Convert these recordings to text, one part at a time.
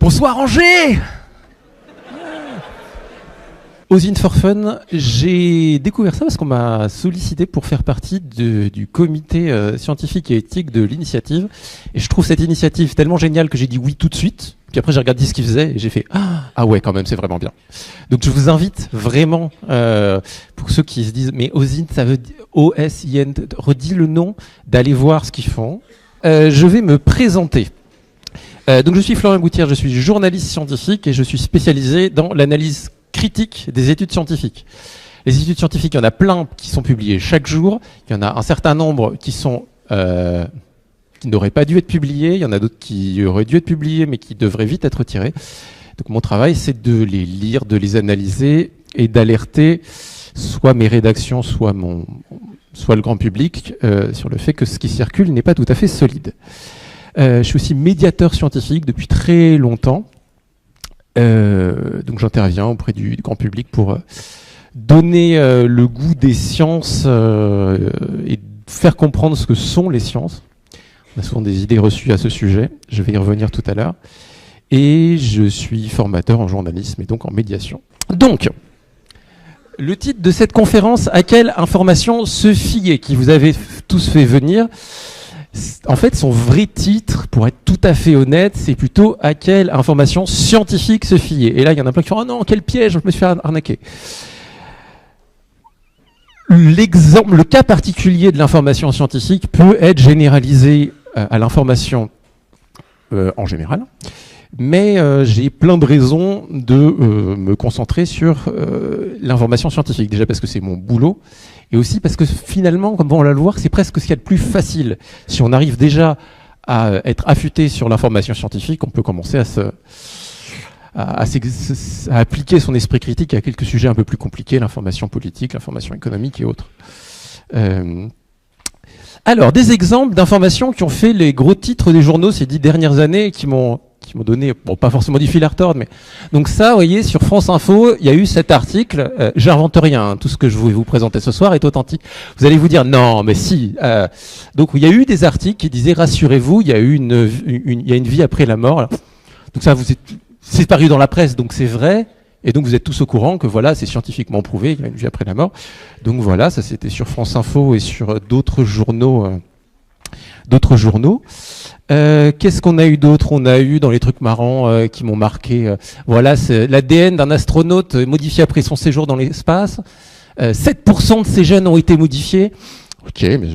Bonsoir Angers. Ozine for Fun, j'ai découvert ça parce qu'on m'a sollicité pour faire partie du comité scientifique et éthique de l'initiative. Et je trouve cette initiative tellement géniale que j'ai dit oui tout de suite. Puis après j'ai regardé ce qu'ils faisaient et j'ai fait ah ouais quand même c'est vraiment bien. Donc je vous invite vraiment, pour ceux qui se disent mais Ozine ça veut dire O-S-I-N, redis le nom, d'aller voir ce qu'ils font. Je vais me présenter. Donc je suis Florian Gouttière, je suis journaliste scientifique et je suis spécialisé dans l'analyse critique des études scientifiques. Les études scientifiques, il y en a plein qui sont publiées chaque jour. Il y en a un certain nombre qui n'auraient pas dû être publiées. Il y en a d'autres qui auraient dû être publiées, mais qui devraient vite être retirées. Donc mon travail, c'est de les lire, de les analyser et d'alerter soit mes rédactions, soit le grand public sur le fait que ce qui circule n'est pas tout à fait solide. Je suis aussi médiateur scientifique depuis très longtemps. Donc j'interviens auprès du grand public pour donner le goût des sciences et faire comprendre ce que sont les sciences. On a souvent des idées reçues à ce sujet, je vais y revenir tout à l'heure. Et je suis formateur en journalisme et donc en médiation. Donc, le titre de cette conférence, à quelle information se fier, qui vous avez tous fait venir. En fait, son vrai titre, pour être tout à fait honnête, c'est plutôt à quelle information scientifique se fier. Et là, il y en a plein qui font « Oh non, quel piège, je me suis fait arnaquer ». Le cas particulier de l'information scientifique peut être généralisé à l'information en général, mais j'ai plein de raisons de me concentrer sur l'information scientifique. Déjà parce que c'est mon boulot, et aussi parce que finalement, comme on va le voir, c'est presque ce qu'il y a de plus facile. Si on arrive déjà à être affûté sur l'information scientifique, on peut commencer à appliquer son esprit critique à quelques sujets un peu plus compliqués, l'information politique, l'information économique et autres. Alors, des exemples d'informations qui ont fait les gros titres des journaux ces 10 dernières années, qui m'ont donné, bon, pas forcément du fil à retordre, mais donc ça, vous voyez, sur France Info, il y a eu cet article. J'invente rien, hein, tout ce que je vais vous présenter ce soir est authentique. Vous allez vous dire non, mais si. Donc il y a eu des articles qui disaient rassurez-vous, il y a eu il y a une vie après la mort. Donc ça, c'est paru dans la presse, donc c'est vrai. Et donc vous êtes tous au courant que voilà, c'est scientifiquement prouvé, il y a une vie après la mort. Donc voilà, ça c'était sur France Info et sur d'autres journaux. Qu'est-ce qu'on a eu d'autre? On a eu dans les trucs marrants qui m'ont marqué. Voilà, c'est l'ADN d'un astronaute modifié après son séjour dans l'espace. 7% de ces gènes ont été modifiés. Ok, mais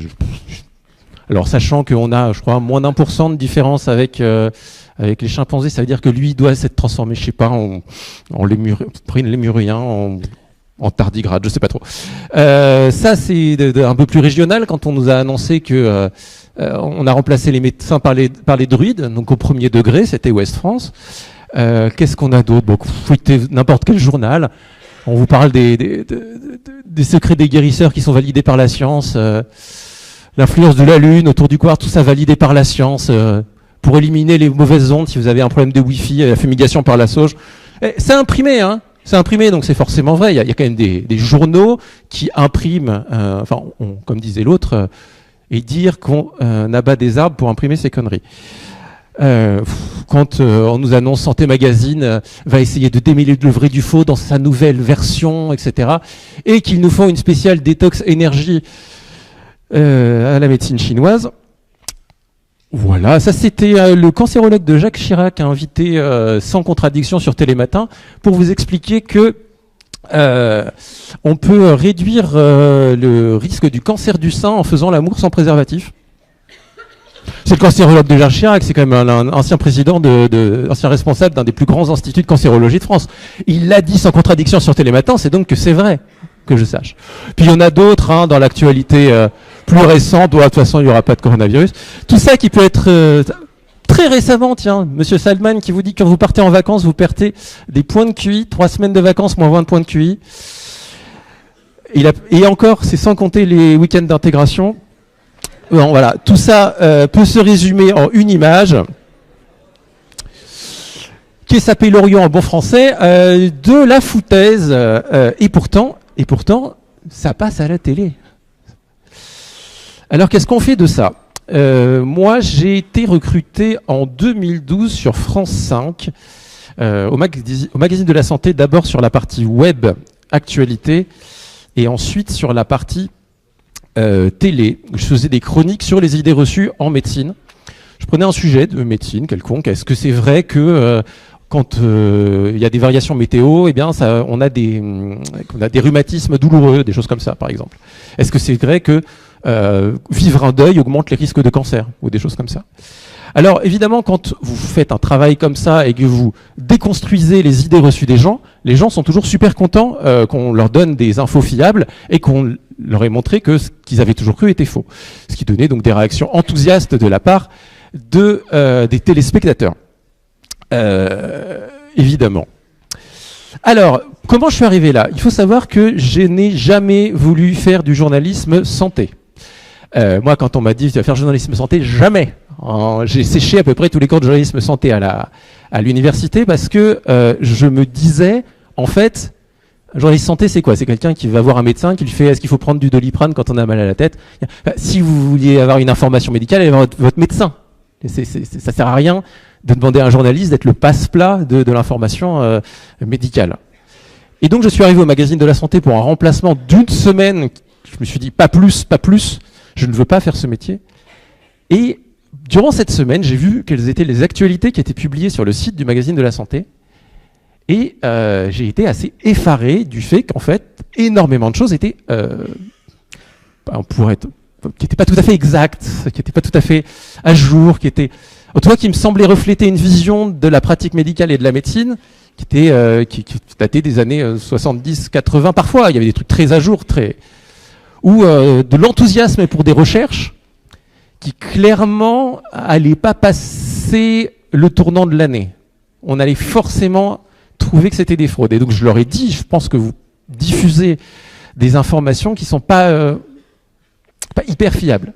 alors sachant qu'on a, je crois, moins d'1% de différence avec les chimpanzés, ça veut dire que lui doit s'être transformé, je sais pas, en lémurien, en tardigrade, je sais pas trop. Ça, c'est un peu plus régional quand on nous a annoncé que on a remplacé les médecins par les druides, donc au premier degré, c'était Ouest France. Qu'est-ce qu'on a d'autre? Bon, fouillez n'importe quel journal. On vous parle des secrets des guérisseurs qui sont validés par la science, l'influence de la Lune autour du quartz, tout ça validé par la science, pour éliminer les mauvaises ondes si vous avez un problème de Wi-Fi, la fumigation par la sauge. C'est imprimé, hein. C'est imprimé, donc c'est forcément vrai. Il y a quand même des journaux qui impriment, comme disait l'autre, et dire qu'on abat des arbres pour imprimer ces conneries. Quand on nous annonce Santé Magazine va essayer de démêler le vrai du faux dans sa nouvelle version, etc., et qu'il nous faut une spéciale détox énergie à la médecine chinoise. Voilà, ça c'était le cancérologue de Jacques Chirac invité sans contradiction sur Télématin pour vous expliquer que on peut réduire le risque du cancer du sein en faisant l'amour sans préservatif. C'est le cancérologue de Jacques Chirac, c'est quand même un ancien président, ancien responsable d'un des plus grands instituts de cancérologie de France. Il l'a dit sans contradiction sur Télématin, c'est donc que c'est vrai, que je sache. Puis il y en a d'autres dans l'actualité plus récente, où de toute façon il n'y aura pas de coronavirus. Tout ça qui peut être très récemment, tiens, Monsieur Salman qui vous dit que quand vous partez en vacances, vous perdez des points de QI, 3 semaines de vacances, moins 20 points de QI. Et encore, c'est sans compter les week-ends d'intégration. Bon, voilà, tout ça peut se résumer en une image qui s'appelle Lorient en bon français, de la foutaise, et pourtant, ça passe à la télé. Alors qu'est-ce qu'on fait de ça? Moi, j'ai été recruté en 2012 sur France 5, au magazine de la santé, d'abord sur la partie web, actualité, et ensuite sur la partie télé. Je faisais des chroniques sur les idées reçues en médecine. Je prenais un sujet de médecine quelconque. Est-ce que c'est vrai que quand il y a des variations météo, eh bien, on a des rhumatismes douloureux, des choses comme ça, par exemple. Est-ce que c'est vrai que vivre un deuil augmente les risques de cancer, ou des choses comme ça? Alors, évidemment, quand vous faites un travail comme ça et que vous déconstruisez les idées reçues des gens, les gens sont toujours super contents qu'on leur donne des infos fiables et qu'on leur ait montré que ce qu'ils avaient toujours cru était faux. Ce qui donnait donc des réactions enthousiastes de la part des téléspectateurs. Évidemment. Alors, comment je suis arrivé là? Il faut savoir que je n'ai jamais voulu faire du journalisme santé. Moi, quand on m'a dit tu vas faire journalisme santé, jamais. J'ai séché à peu près tous les cours de journalisme santé à l'université parce que je me disais, en fait, un journaliste santé, c'est quoi? C'est quelqu'un qui va voir un médecin, qui lui fait est-ce qu'il faut prendre du Doliprane quand on a mal à la tête? Si vous vouliez avoir une information médicale, allez voir votre médecin. Ça sert à rien de demander à un journaliste d'être le passe-plat de l'information médicale. Et donc je suis arrivé au magazine de la santé pour un remplacement d'une semaine. Je me suis dit pas plus, je ne veux pas faire ce métier. Et durant cette semaine, j'ai vu quelles étaient les actualités qui étaient publiées sur le site du magazine de la santé. Et j'ai été assez effaré du fait qu'en fait, énormément de choses étaient, qui n'étaient pas tout à fait exactes, qui n'étaient pas tout à fait à jour, qui me semblaient refléter une vision de la pratique médicale et de la médecine qui datait des années 70-80 parfois. Il y avait des trucs très à jour, ou de l'enthousiasme pour des recherches qui clairement n'allaient pas passer le tournant de l'année. On allait forcément trouver que c'était des fraudes. Et donc je leur ai dit, je pense que vous diffusez des informations qui ne sont pas hyper fiables.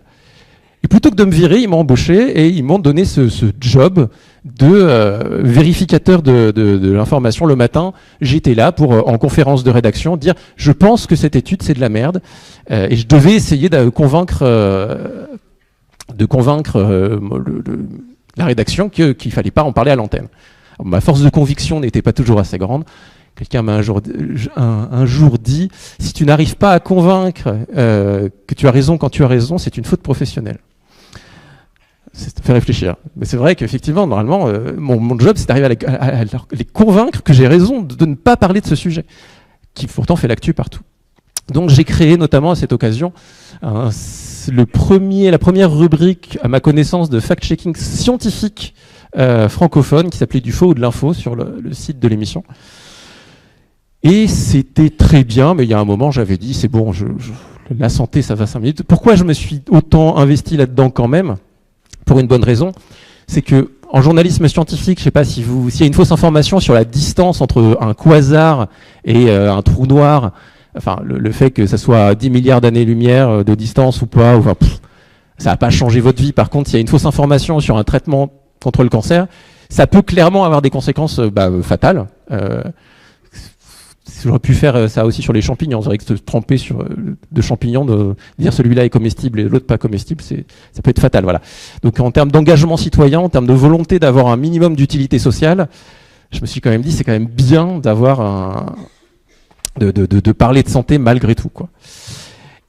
Et plutôt que de me virer, ils m'ont embauché et ils m'ont donné ce job de vérificateur de l'information le matin. J'étais là pour, en conférence de rédaction, dire « je pense que cette étude, c'est de la merde ». Et je devais essayer de convaincre la rédaction qu'il ne fallait pas en parler à l'antenne. Ma force de conviction n'était pas toujours assez grande. Quelqu'un m'a un jour dit « si tu n'arrives pas à convaincre que tu as raison quand tu as raison, c'est une faute professionnelle ». Ça fait réfléchir. Mais c'est vrai qu'effectivement, normalement, mon job, c'est d'arriver à les convaincre que j'ai raison de ne pas parler de ce sujet, qui pourtant fait l'actu partout. Donc j'ai créé notamment à cette occasion la première rubrique à ma connaissance de fact-checking scientifique francophone qui s'appelait Du faux ou de l'info sur le site de l'émission. Et c'était très bien, mais il y a un moment j'avais dit c'est bon, la santé ça va 5 minutes. Pourquoi je me suis autant investi là-dedans quand même? Pour une bonne raison, c'est que en journalisme scientifique, je ne sais pas s'il y a une fausse information sur la distance entre un quasar et un trou noir, enfin le fait que ça soit 10 milliards d'années-lumière de distance ou pas, ça va pas changer votre vie. Par contre, s'il y a une fausse information sur un traitement contre le cancer, ça peut clairement avoir des conséquences fatales. J'aurais pu faire ça aussi sur les champignons. C'est vrai que se tromper de champignons, de dire celui-là est comestible et l'autre pas comestible, ça peut être fatal. Voilà. Donc en termes d'engagement citoyen, en termes de volonté d'avoir un minimum d'utilité sociale, je me suis quand même dit c'est quand même bien d'avoir de parler de santé malgré tout, quoi.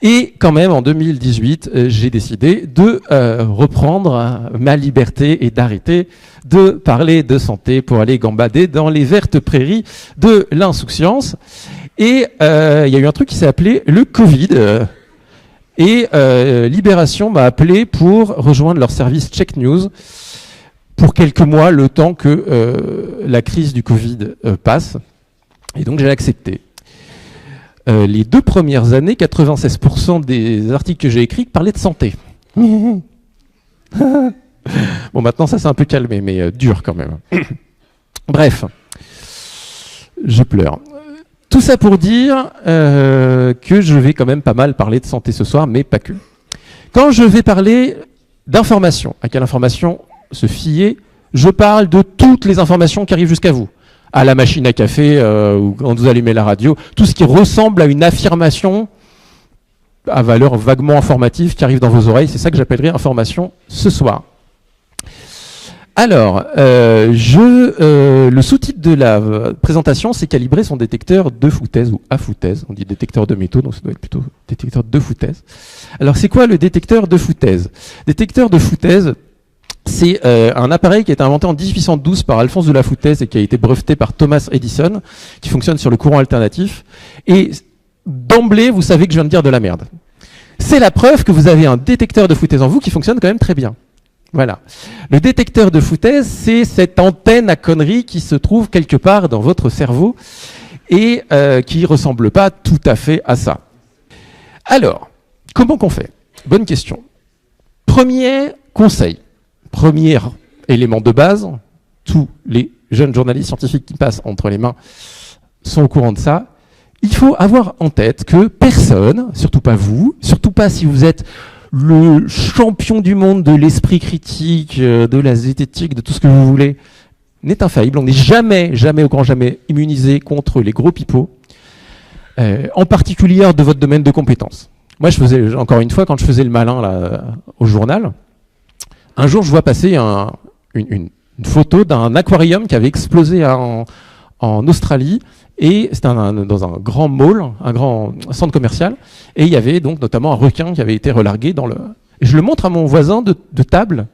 Et quand même, en 2018, j'ai décidé de reprendre ma liberté et d'arrêter de parler de santé pour aller gambader dans les vertes prairies de l'insouciance. Et il y a eu un truc qui s'est appelé le Covid. Et Libération m'a appelé pour rejoindre leur service Check News pour quelques mois, le temps que la crise du Covid passe. Et donc j'ai accepté. Les 2 premières années, 96% des articles que j'ai écrits parlaient de santé. Bon, maintenant ça s'est un peu calmé, mais dur quand même. Bref, je pleure. Tout ça pour dire que je vais quand même pas mal parler de santé ce soir, mais pas que. Quand je vais parler d'information, à quelle information se fier, je parle de toutes les informations qui arrivent jusqu'à vous. À la machine à café, ou quand vous allumez la radio, tout ce qui ressemble à une affirmation à valeur vaguement informative qui arrive dans vos oreilles. C'est ça que j'appellerais information ce soir. Alors, le sous-titre de la présentation, c'est calibrer son détecteur de foutaise ou à foutaise. On dit détecteur de métaux, donc ça doit être plutôt détecteur de foutaise. Alors, c'est quoi le détecteur de foutaise? Détecteur de foutaise, c'est un appareil qui a été inventé en 1812 par Alphonse de la Foutaise et qui a été breveté par Thomas Edison, qui fonctionne sur le courant alternatif. Et d'emblée, vous savez que je viens de dire de la merde. C'est la preuve que vous avez un détecteur de foutaise en vous qui fonctionne quand même très bien. Voilà. Le détecteur de foutaise, c'est cette antenne à conneries qui se trouve quelque part dans votre cerveau et qui ressemble pas tout à fait à ça. Alors, comment qu'on fait? Bonne question. Premier conseil, premier élément de base, tous les jeunes journalistes scientifiques qui passent entre les mains sont au courant de ça. Il faut avoir en tête que personne, surtout pas vous, surtout pas si vous êtes le champion du monde de l'esprit critique, de la zététique, de tout ce que vous voulez, n'est infaillible. On n'est jamais, jamais, au grand jamais, immunisé contre les gros pipeaux, en particulier de votre domaine de compétences. Moi, je faisais, encore une fois, quand je faisais le malin là, au journal, un jour, je vois passer une photo d'un aquarium qui avait explosé en Australie, et c'était dans un grand mall, un grand centre commercial, et il y avait donc notamment un requin qui avait été relargué dans le... Et je le montre à mon voisin de table,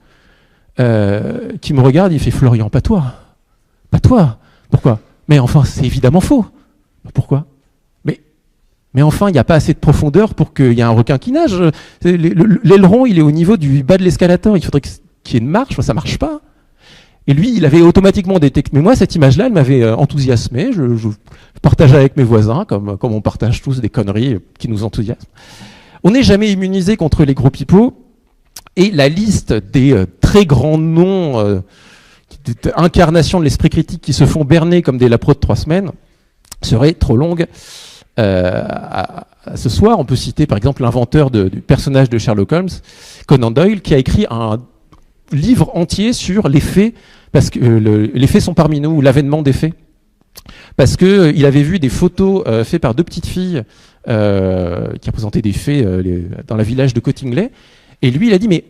qui me regarde, il fait « Florian, pas toi. Pas toi. Pourquoi? Mais enfin, c'est évidemment faux. Pourquoi? Mais enfin, il n'y a pas assez de profondeur pour qu'il y ait un requin qui nage. L'aileron, il est au niveau du bas de l'escalator. Il faudrait qu'il y ait une marche. Ça marche pas. » Et lui, il avait automatiquement détecté. Mais moi, cette image-là, elle m'avait enthousiasmé. Je partageais avec mes voisins, comme on partage tous des conneries qui nous enthousiasment. On n'est jamais immunisé contre les gros pipeaux. Et la liste des très grands noms, incarnations de l'esprit critique qui se font berner comme des lapros de 3 semaines, serait trop longue. À ce soir, on peut citer par exemple l'inventeur du personnage de Sherlock Holmes, Conan Doyle, qui a écrit un livre entier sur les faits, parce que les faits sont parmi nous, ou l'avènement des faits. Parce qu'il avait vu des photos faites par 2 petites filles qui représentaient des faits dans le village de Cottingley, et lui il a dit mais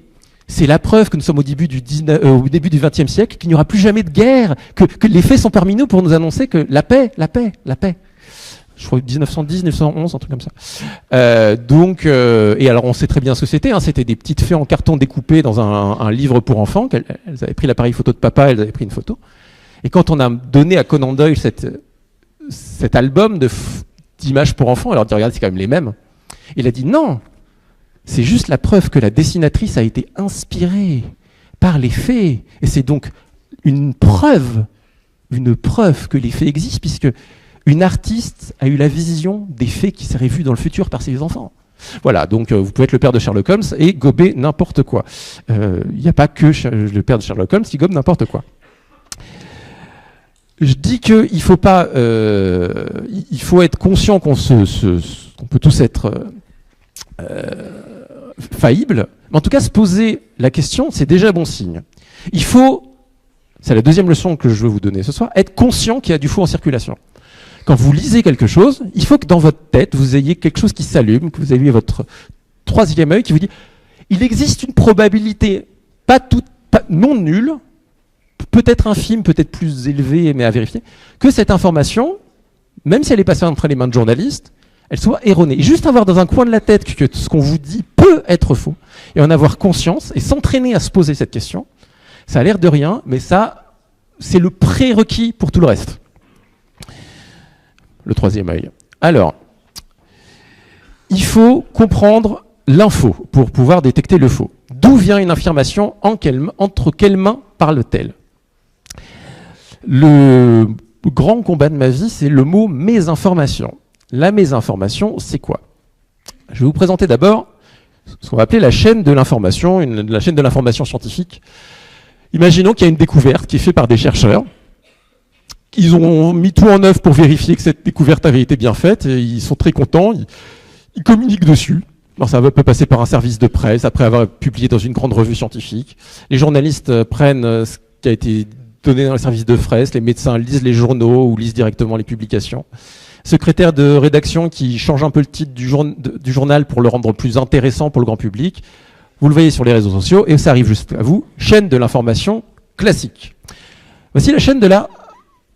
c'est la preuve que nous sommes au début du XXe siècle, qu'il n'y aura plus jamais de guerre, que les faits sont parmi nous pour nous annoncer que la paix. Je crois 1910, 1911, un truc comme ça. Et alors on sait très bien ce que c'était. Hein, c'était des petites fées en carton découpées dans un livre pour enfants. Elles avaient pris l'appareil photo de papa, elles avaient pris une photo. Et quand on a donné à Conan Doyle cet album d'images pour enfants, alors dit regardez, c'est quand même les mêmes. Il a dit non, c'est juste la preuve que la dessinatrice a été inspirée par les fées. Et c'est donc une preuve que les fées existent, puisque une artiste a eu la vision des faits qui seraient vus dans le futur par ses enfants. Voilà, donc vous pouvez être le père de Sherlock Holmes et gober n'importe quoi. Il n'y a pas que le père de Sherlock Holmes qui gobe n'importe quoi. Je dis qu'il faut pas, il faut être conscient qu'on peut tous être faillibles, mais en tout cas se poser la question, c'est déjà bon signe. Il faut, c'est la deuxième leçon que je veux vous donner ce soir, être conscient qu'il y a du faux en circulation. Quand vous lisez quelque chose, il faut que dans votre tête, vous ayez quelque chose qui s'allume, que vous ayez votre troisième œil qui vous dit il existe une probabilité non nulle, peut-être infime, peut-être plus élevée, mais à vérifier, que cette information, même si elle est passée entre les mains de journalistes, elle soit erronée. Et juste avoir dans un coin de la tête que ce qu'on vous dit peut être faux, et en avoir conscience, et s'entraîner à se poser cette question, ça a l'air de rien, mais ça, c'est le prérequis pour tout le reste. Le troisième œil. Alors, il faut comprendre l'info pour pouvoir détecter le faux. D'où vient une affirmation? Entre quelles mains parle-t-elle? Le grand combat de ma vie, c'est le mot mésinformation. La mésinformation, c'est quoi? Je vais vous présenter d'abord ce qu'on va appeler la chaîne de l'information, la chaîne de l'information scientifique. Imaginons qu'il y a une découverte qui est faite par des chercheurs. Ils ont mis tout en œuvre pour vérifier que cette découverte avait été bien faite, et ils sont très contents, ils communiquent dessus. Alors ça peut passer par un service de presse, après avoir publié dans une grande revue scientifique. Les journalistes prennent ce qui a été donné dans le service de presse, les médecins lisent les journaux ou lisent directement les publications. secrétaire de rédaction qui change un peu le titre du journal pour le rendre plus intéressant pour le grand public. Vous le voyez sur les réseaux sociaux et ça arrive juste à vous. Chaîne de l'information classique. Voici la chaîne de la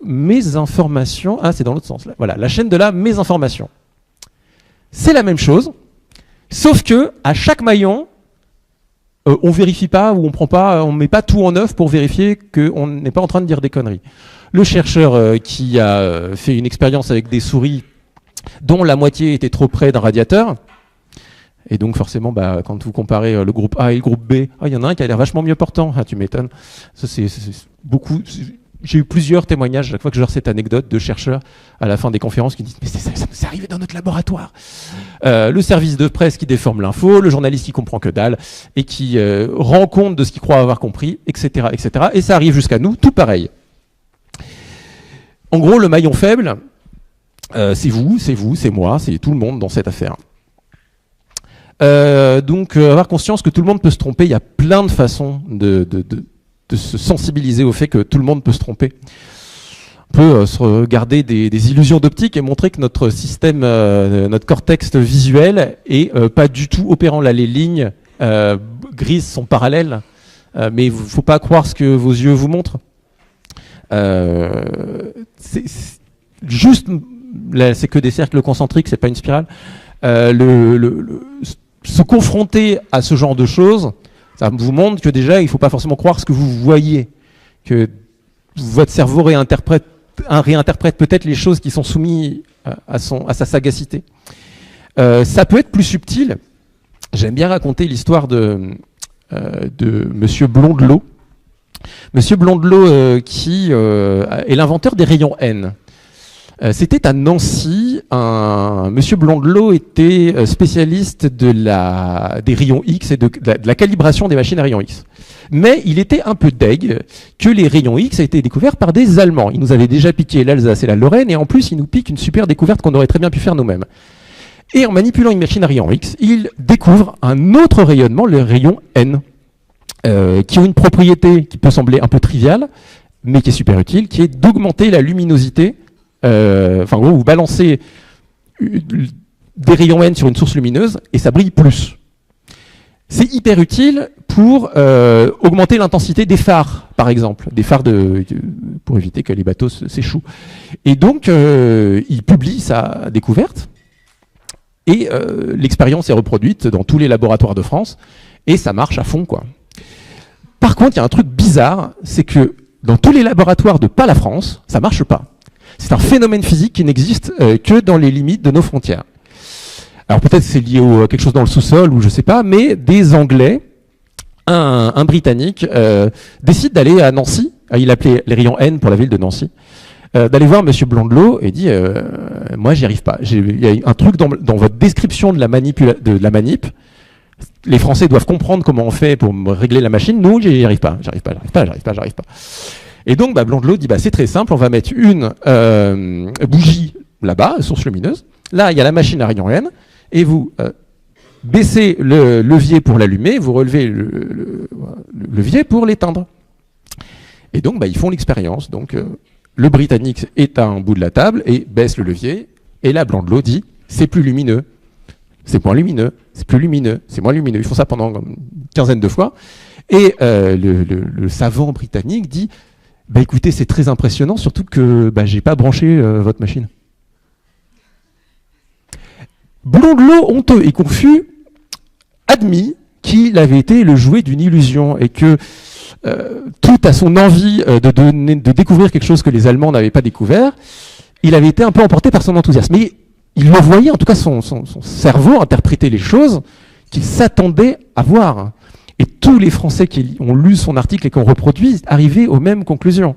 mésinformation. Ah, c'est dans l'autre sens là. Voilà, la chaîne de la mésinformation. C'est la même chose, sauf que à chaque maillon, on vérifie pas ou on met pas tout en œuvre pour vérifier qu'on n'est pas en train de dire des conneries. Le chercheur qui a fait une expérience avec des souris dont la moitié était trop près d'un radiateur, et donc forcément, quand vous comparez le groupe A et le groupe B, il y en a un qui a l'air vachement mieux portant. Ah, tu m'étonnes. Ça, c'est beaucoup. J'ai eu plusieurs témoignages à chaque fois que je leur cette anecdote de chercheurs à la fin des conférences qui disent « mais ça nous est arrivé dans notre laboratoire ». Le service de presse qui déforme l'info, le journaliste qui comprend que dalle et qui rend compte de ce qu'il croit avoir compris, etc., etc. Et ça arrive jusqu'à nous, tout pareil. En gros, le maillon faible, c'est vous, c'est moi, c'est tout le monde dans cette affaire. Donc, avoir conscience que tout le monde peut se tromper, il y a plein de façons de se sensibiliser au fait que tout le monde peut se tromper. On peut se regarder des illusions d'optique et montrer que notre système, notre cortex visuel est pas du tout opérant. Là, les lignes grises sont parallèles, mais il ne faut pas croire ce que vos yeux vous montrent. C'est que des cercles concentriques, c'est pas une spirale. Se confronter à ce genre de choses, ça vous montre que déjà, il ne faut pas forcément croire ce que vous voyez, que votre cerveau réinterprète peut-être les choses qui sont soumises à sa sagacité. Ça peut être plus subtil. J'aime bien raconter l'histoire de Monsieur Blondelot. Monsieur Blondelot, qui est l'inventeur des rayons N. C'était à Nancy. Monsieur Blondelot était spécialiste des rayons X et de la calibration des machines à rayons X. Mais il était un peu deg que les rayons X aient été découverts par des Allemands. Ils nous avaient déjà piqué l'Alsace et la Lorraine, et en plus, ils nous piquent une super découverte qu'on aurait très bien pu faire nous-mêmes. Et en manipulant une machine à rayons X, il découvre un autre rayonnement, le rayon N, qui ont une propriété qui peut sembler un peu triviale, mais qui est super utile, qui est d'augmenter la luminosité. En gros, vous balancez des rayons N sur une source lumineuse et ça brille plus. C'est hyper utile pour augmenter l'intensité des phares, par exemple, des phares pour éviter que les bateaux s'échouent. Et donc, il publie sa découverte et l'expérience est reproduite dans tous les laboratoires de France et ça marche à fond, quoi. Par contre, il y a un truc bizarre, c'est que dans tous les laboratoires de pas la France, ça marche pas. C'est un phénomène physique qui n'existe que dans les limites de nos frontières. Alors peut-être que c'est lié à quelque chose dans le sous-sol ou je sais pas, mais des Anglais, un Britannique, décide d'aller à Nancy. Il appelait les rayons N pour la ville de Nancy. D'aller voir Monsieur Blondelot et dit moi j'y arrive pas. Il y a un truc dans votre description de la manip. Les Français doivent comprendre comment on fait pour régler la machine. Nous, j'y arrive pas. J'arrive pas. Et donc, Blondelot dit, c'est très simple, on va mettre une bougie là-bas, source lumineuse. Là, il y a la machine à rayon N, et vous baissez le levier pour l'allumer, vous relevez le levier pour l'éteindre. Et donc, ils font l'expérience. Donc, le Britannique est à un bout de la table et baisse le levier, et là, Blondelot dit, c'est plus lumineux. C'est moins lumineux, c'est plus lumineux, c'est moins lumineux. Ils font ça pendant une quinzaine de fois. Et le savant britannique dit écoutez, c'est très impressionnant, surtout que j'ai pas branché votre machine. Blondelot, honteux et confus, admis qu'il avait été le jouet d'une illusion et que tout à son envie de découvrir quelque chose que les Allemands n'avaient pas découvert, il avait été un peu emporté par son enthousiasme. Mais il le voyait, en tout cas son cerveau interprétait les choses qu'il s'attendait à voir. Et tous les Français qui ont lu son article et qui ont reproduit arrivaient aux mêmes conclusions.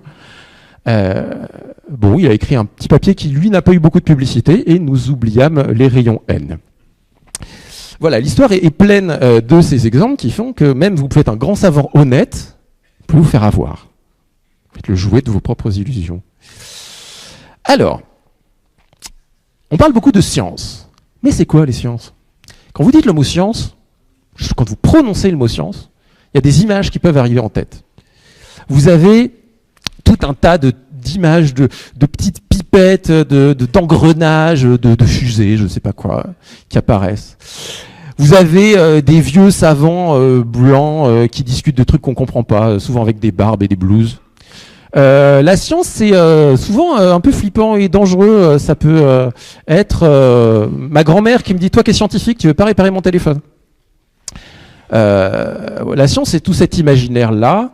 Il a écrit un petit papier qui, lui, n'a pas eu beaucoup de publicité et nous oubliâmes les rayons N. Voilà, l'histoire est pleine de ces exemples qui font que même vous pouvez être un grand savant honnête, vous pouvez vous faire avoir. Vous faites le jouet de vos propres illusions. Alors, on parle beaucoup de science. Mais c'est quoi les sciences? Quand vous dites le mot science, quand vous prononcez le mot science, il y a des images qui peuvent arriver en tête. Vous avez tout un tas d'images de petites pipes pipettes, d'engrenages, de fusées, je ne sais pas quoi, qui apparaissent. Vous avez des vieux savants blancs qui discutent de trucs qu'on comprend pas, souvent avec des barbes et des blouses. La science, c'est souvent un peu flippant et dangereux. Ça peut être ma grand-mère qui me dit « Toi qui es scientifique, tu veux pas réparer mon téléphone ?» La science, c'est tout cet imaginaire-là,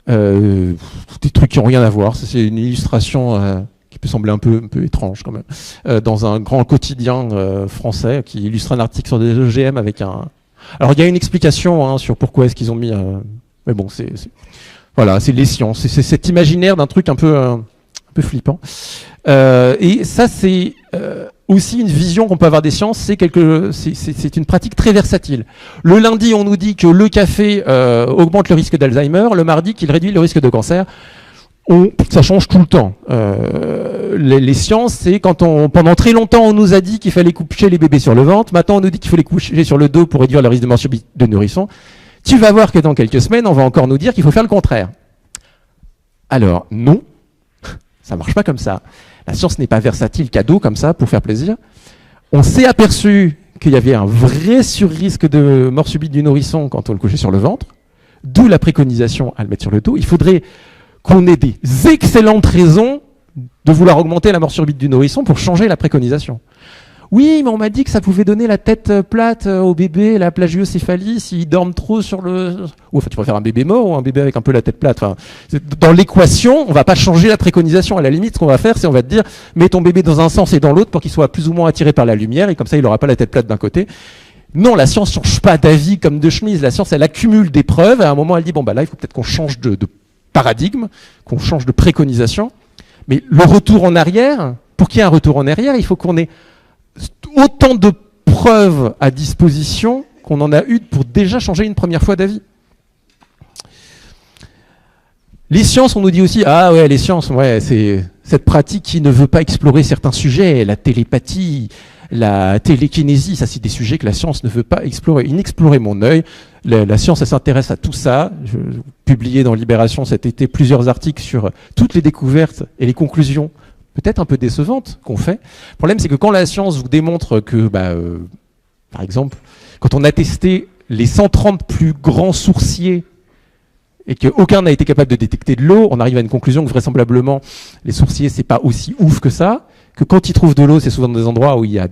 des trucs qui n'ont rien à voir. C'est une illustration qui peut sembler un peu étrange quand même, dans un grand quotidien français qui illustre un article sur des OGM avec un... Alors il y a une explication sur pourquoi est-ce qu'ils ont mis... Mais bon, voilà, c'est les sciences. C'est cet imaginaire d'un truc un peu flippant. Et ça, c'est aussi une vision qu'on peut avoir des sciences. C'est une pratique très versatile. Le lundi, on nous dit que le café augmente le risque d'Alzheimer. Le mardi, qu'il réduit le risque de cancer. Ça change tout le temps. Les sciences, c'est quand pendant très longtemps, on nous a dit qu'il fallait coucher les bébés sur le ventre. Maintenant, on nous dit qu'il faut les coucher sur le dos pour réduire le risque de mort subite de nourrissons. Tu vas voir que dans quelques semaines, on va encore nous dire qu'il faut faire le contraire. Alors, non, ça marche pas comme ça. La science n'est pas versatile, cadeau comme ça, pour faire plaisir. On s'est aperçu qu'il y avait un vrai surrisque de mort subite du nourrisson quand on le couchait sur le ventre, d'où la préconisation à le mettre sur le dos. Il faudrait qu'on ait des excellentes raisons de vouloir augmenter la mort subite du nourrisson pour changer la préconisation. Oui, mais on m'a dit que ça pouvait donner la tête plate au bébé, la plagiocéphalie, s'il dorment trop sur le... Ou enfin, tu préfères un bébé mort ou un bébé avec un peu la tête plate. Enfin, dans l'équation, on va pas changer la préconisation. À la limite, ce qu'on va faire, c'est on va te dire, mets ton bébé dans un sens et dans l'autre pour qu'il soit plus ou moins attiré par la lumière, et comme ça, il aura pas la tête plate d'un côté. Non, la science change pas d'avis comme de chemise. La science, elle accumule des preuves, et à un moment, elle dit, bon, bah là, il faut peut-être qu'on change de paradigme, qu'on change de préconisation. Mais le retour en arrière, pour qu'il y ait un retour en arrière, il faut qu'on ait autant de preuves à disposition qu'on en a eu pour déjà changer une première fois d'avis. Les sciences, on nous dit aussi, ah ouais, les sciences, ouais, c'est cette pratique qui ne veut pas explorer certains sujets, la télépathie, la télékinésie, ça c'est des sujets que la science ne veut pas explorer. Inexplorer mon œil, la science, elle s'intéresse à tout ça. Je publié dans Libération cet été plusieurs articles sur toutes les découvertes et les conclusions peut-être un peu décevantes qu'on fait. Le problème, c'est que quand la science vous démontre que, par exemple, quand on a testé les 130 plus grands sourciers et qu'aucun n'a été capable de détecter de l'eau, on arrive à une conclusion que vraisemblablement, les sourciers, c'est pas aussi ouf que ça, que quand ils trouvent de l'eau, c'est souvent dans des endroits où il y a